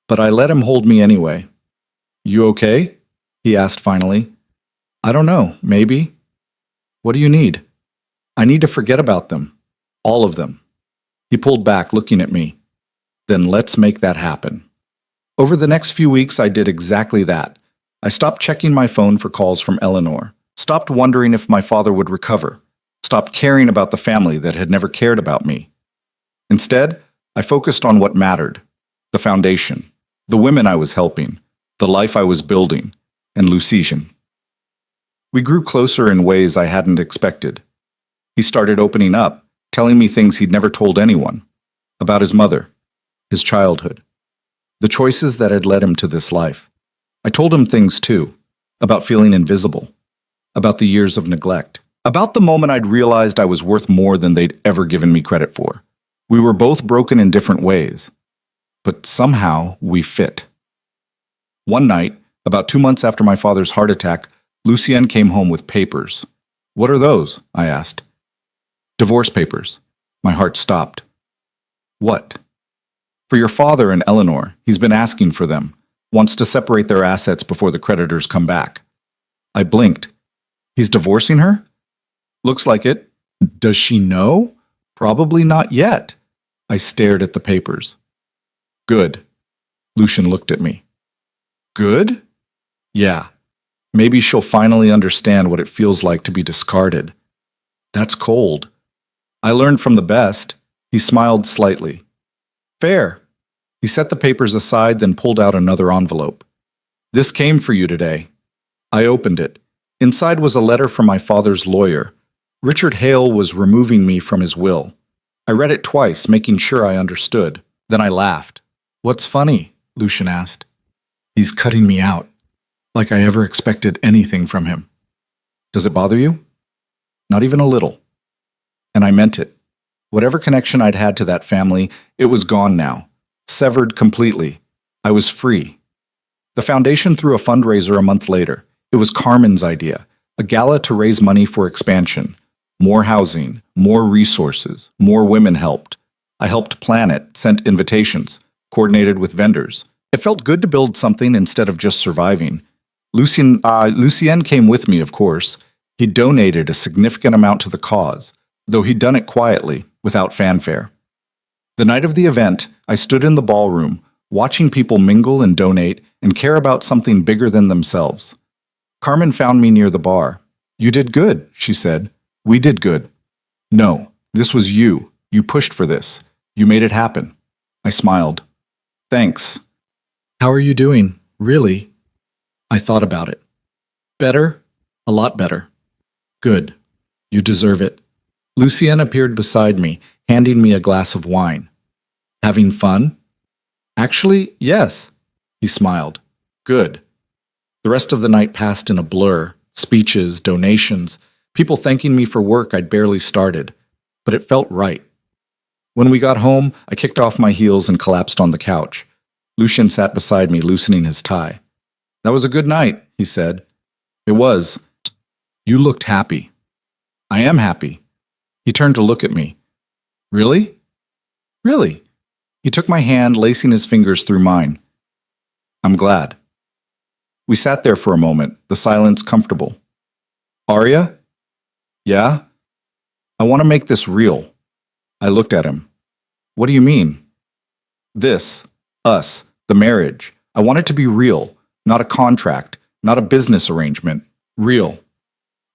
but I let him hold me anyway. You okay? He asked finally. I don't know, maybe. What do you need? I need to forget about them. All of them. He pulled back, looking at me. Then let's make that happen. Over the next few weeks, I did exactly that. I stopped checking my phone for calls from Eleanor, stopped wondering if my father would recover, stopped caring about the family that had never cared about me. Instead, I focused on what mattered, the foundation, the women I was helping, the life I was building, and Lucien. We grew closer in ways I hadn't expected. He started opening up, telling me things he'd never told anyone, about his mother, his childhood, the choices that had led him to this life. I told him things too, about feeling invisible, about the years of neglect, about the moment I'd realized I was worth more than they'd ever given me credit for. We were both broken in different ways, but somehow we fit. One night, about 2 months after my father's heart attack, Lucien came home with papers. What are those? I asked. Divorce papers. My heart stopped. What? For your father and Eleanor. He's been asking for them. Wants to separate their assets before the creditors come back. I blinked. He's divorcing her? Looks like it. Does she know? Probably not yet. I stared at the papers. Good. Lucien looked at me. Good? Yeah. Maybe she'll finally understand what it feels like to be discarded. That's cold. I learned from the best. He smiled slightly. Fair. He set the papers aside, then pulled out another envelope. This came for you today. I opened it. Inside was a letter from my father's lawyer. Richard Hale was removing me from his will. I read it twice, making sure I understood. Then I laughed. What's funny? Lucien asked. He's cutting me out. Like I ever expected anything from him. Does it bother you? Not even a little. And I meant it. Whatever connection I'd had to that family, it was gone now. Severed completely. I was free. The foundation threw a fundraiser a month later. It was Carmen's idea, a gala to raise money for expansion. More housing, more resources, more women helped. I helped plan it, sent invitations, coordinated with vendors. It felt good to build something instead of just surviving. Lucien came with me, of course. He donated a significant amount to the cause, though he'd done it quietly, without fanfare. The night of the event, I stood in the ballroom, watching people mingle and donate and care about something bigger than themselves. Carmen found me near the bar. You did good, she said. We did good. No, this was you. You pushed for this. You made it happen. I smiled. Thanks. How are you doing? Really? I thought about it. Better? A lot better. Good. You deserve it. Lucien appeared beside me, handing me a glass of wine. Having fun? Actually, yes. He smiled. Good. The rest of the night passed in a blur. Speeches, donations, people thanking me for work I'd barely started. But it felt right. When we got home, I kicked off my heels and collapsed on the couch. Lucien sat beside me, loosening his tie. That was a good night, he said. It was. You looked happy. I am happy. He turned to look at me. Really? Really? He took my hand, lacing his fingers through mine. I'm glad. We sat there for a moment, the silence comfortable. Arya? Yeah? I want to make this real. I looked at him. What do you mean? This, us, the marriage. I want it to be real, not a contract, not a business arrangement. Real.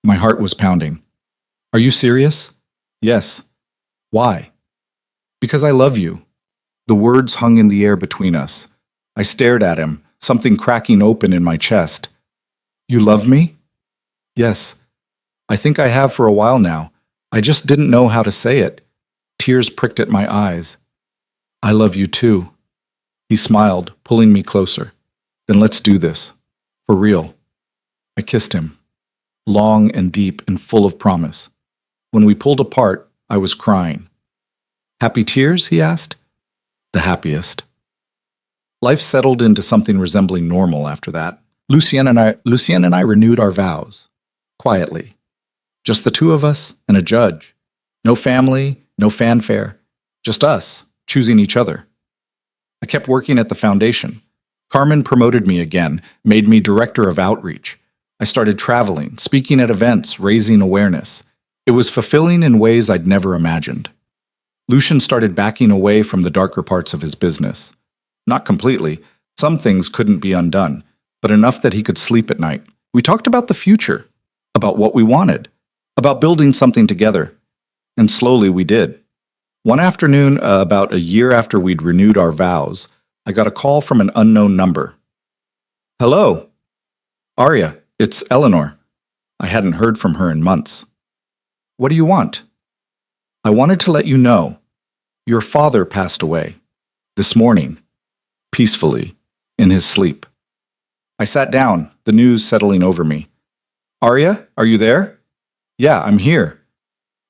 My heart was pounding. Are you serious? Yes. Why? Because I love you. The words hung in the air between us. I stared at him, something cracking open in my chest. You love me? Yes. I think I have for a while now. I just didn't know how to say it. Tears pricked at my eyes. I love you too. He smiled, pulling me closer. Then let's do this. For real. I kissed him. Long and deep and full of promise. When we pulled apart, I was crying. Happy tears? He asked. The happiest. Life settled into something resembling normal after that. Lucien and I renewed our vows. Quietly. Just the two of us and a judge. No family, no fanfare. Just us, choosing each other. I kept working at the foundation. Carmen promoted me again, made me director of outreach. I started traveling, speaking at events, raising awareness. It was fulfilling in ways I'd never imagined. Lucian started backing away from the darker parts of his business. Not completely. Some things couldn't be undone, but enough that he could sleep at night. We talked about the future, about what we wanted, about building something together. And slowly we did. One afternoon, about a year after we'd renewed our vows, I got a call from an unknown number. Hello. Arya, it's Eleanor. I hadn't heard from her in months. What do you want? I wanted to let you know. Your father passed away. This morning. Peacefully. In his sleep. I sat down, the news settling over me. Arya, are you there? Yeah, I'm here.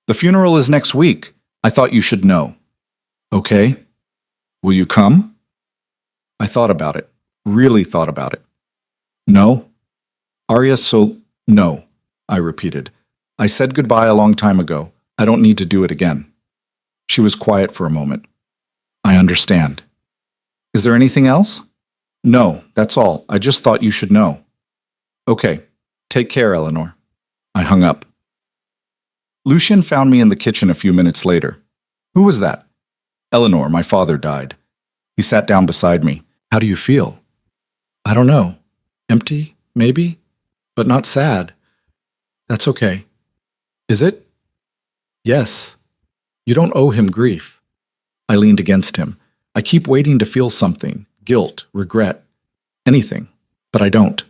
The funeral is next week. I thought you should know. Okay. Will you come? I thought about it. Really thought about it. No. Arya, no, I repeated. I said goodbye a long time ago. I don't need to do it again. She was quiet for a moment. I understand. Is there anything else? No, that's all. I just thought you should know. Okay. Take care, Eleanor. I hung up. Lucian found me in the kitchen a few minutes later. Who was that? Eleanor, my father died. He sat down beside me. How do you feel? I don't know. Empty, maybe? But not sad. That's okay. Is it? Yes. You don't owe him grief. I leaned against him. I keep waiting to feel something. Guilt, regret, anything. But I don't.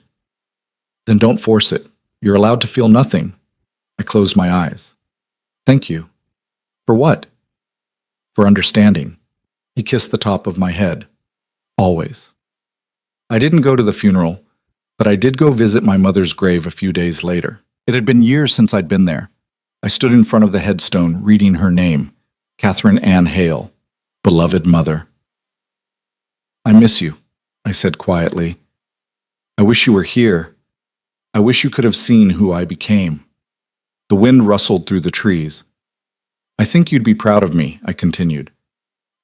Then don't force it. You're allowed to feel nothing. I closed my eyes. Thank you. For what? For understanding. He kissed the top of my head. Always. I didn't go to the funeral, but I did go visit my mother's grave a few days later. It had been years since I'd been there. I stood in front of the headstone, reading her name, Catherine Ann Hale, beloved mother. I miss you, I said quietly. I wish you were here. I wish you could have seen who I became. The wind rustled through the trees. I think you'd be proud of me, I continued.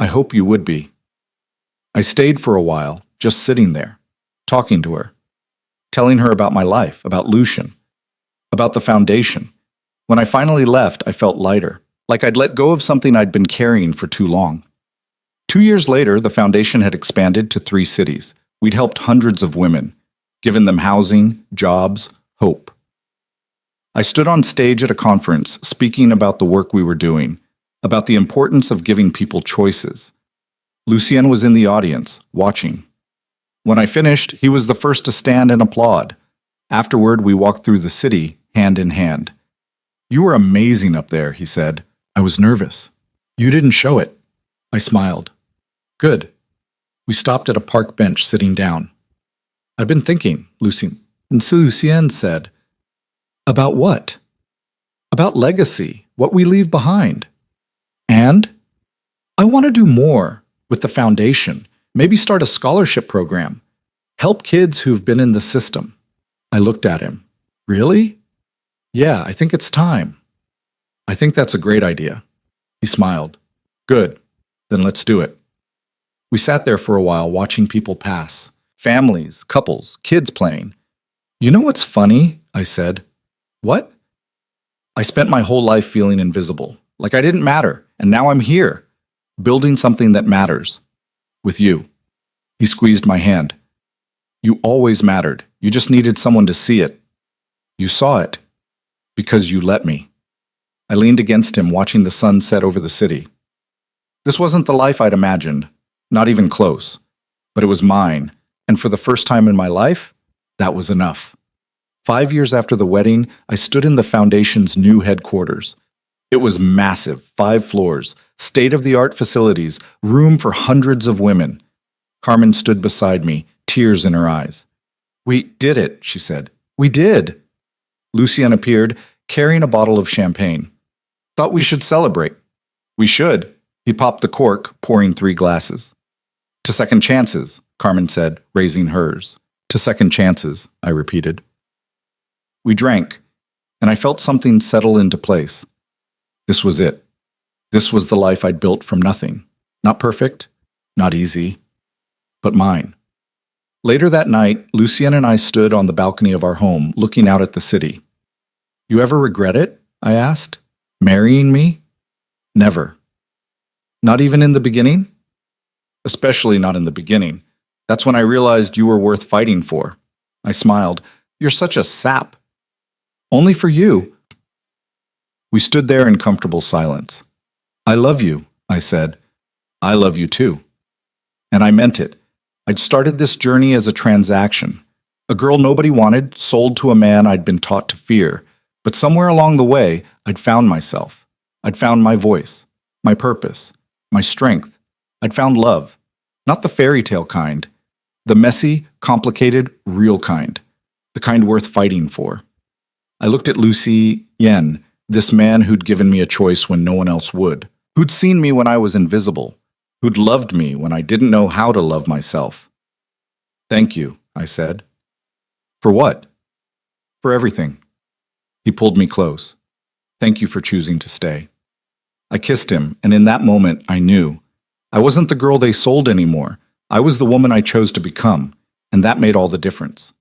I hope you would be. I stayed for a while, just sitting there, talking to her, telling her about my life, about Lucian, about the foundation. When I finally left, I felt lighter, like I'd let go of something I'd been carrying for too long. 2 years later, the foundation had expanded to 3 cities. We'd helped hundreds of women, given them housing, jobs, hope. I stood on stage at a conference speaking about the work we were doing, about the importance of giving people choices. Lucien was in the audience, watching. When I finished, he was the first to stand and applaud. Afterward, we walked through the city, hand in hand. You were amazing up there, he said. I was nervous. You didn't show it. I smiled. Good. We stopped at a park bench, sitting down. I've been thinking, Lucien. And so Lucien said, about what? About legacy, what we leave behind. And I want to do more with the foundation, maybe start a scholarship program, help kids who've been in the system. I looked at him. Really? Yeah, I think it's time. I think that's a great idea. He smiled. Good. Then let's do it. We sat there for a while watching people pass. Families, couples, kids playing. You know what's funny? I said. What? I spent my whole life feeling invisible, like I didn't matter, and now I'm here, building something that matters. With you. He squeezed my hand. You always mattered. You just needed someone to see it. You saw it. Because you let me. I leaned against him, watching the sun set over the city. This wasn't the life I'd imagined, not even close, but it was mine, and for the first time in my life, that was enough. 5 years after the wedding, I stood in the foundation's new headquarters. It was massive, 5 floors, state-of-the-art facilities, room for hundreds of women. Carmen stood beside me, tears in her eyes. We did it, she said. We did. Lucien appeared, carrying a bottle of champagne. Thought we should celebrate. We should. He popped the cork, pouring 3 glasses. To second chances, Carmen said, raising hers. To second chances, I repeated. We drank, and I felt something settle into place. This was it. This was the life I'd built from nothing. Not perfect, not easy, but mine. Later that night, Lucien and I stood on the balcony of our home, looking out at the city. You ever regret it? I asked. Marrying me? Never. Not even in the beginning? Especially not in the beginning. That's when I realized you were worth fighting for. I smiled. You're such a sap. Only for you. We stood there in comfortable silence. I love you, I said. I love you too. And I meant it. I'd started this journey as a transaction. A girl nobody wanted, sold to a man I'd been taught to fear. But somewhere along the way, I'd found myself. I'd found my voice, my purpose, my strength. I'd found love. Not the fairy tale kind. The messy, complicated, real kind. The kind worth fighting for. I looked at Lucien, this man who'd given me a choice when no one else would. Who'd seen me when I was invisible. Who'd loved me when I didn't know how to love myself. Thank you, I said. For what? For everything. He pulled me close. Thank you for choosing to stay. I kissed him, and in that moment, I knew. I wasn't the girl they sold anymore. I was the woman I chose to become, and that made all the difference.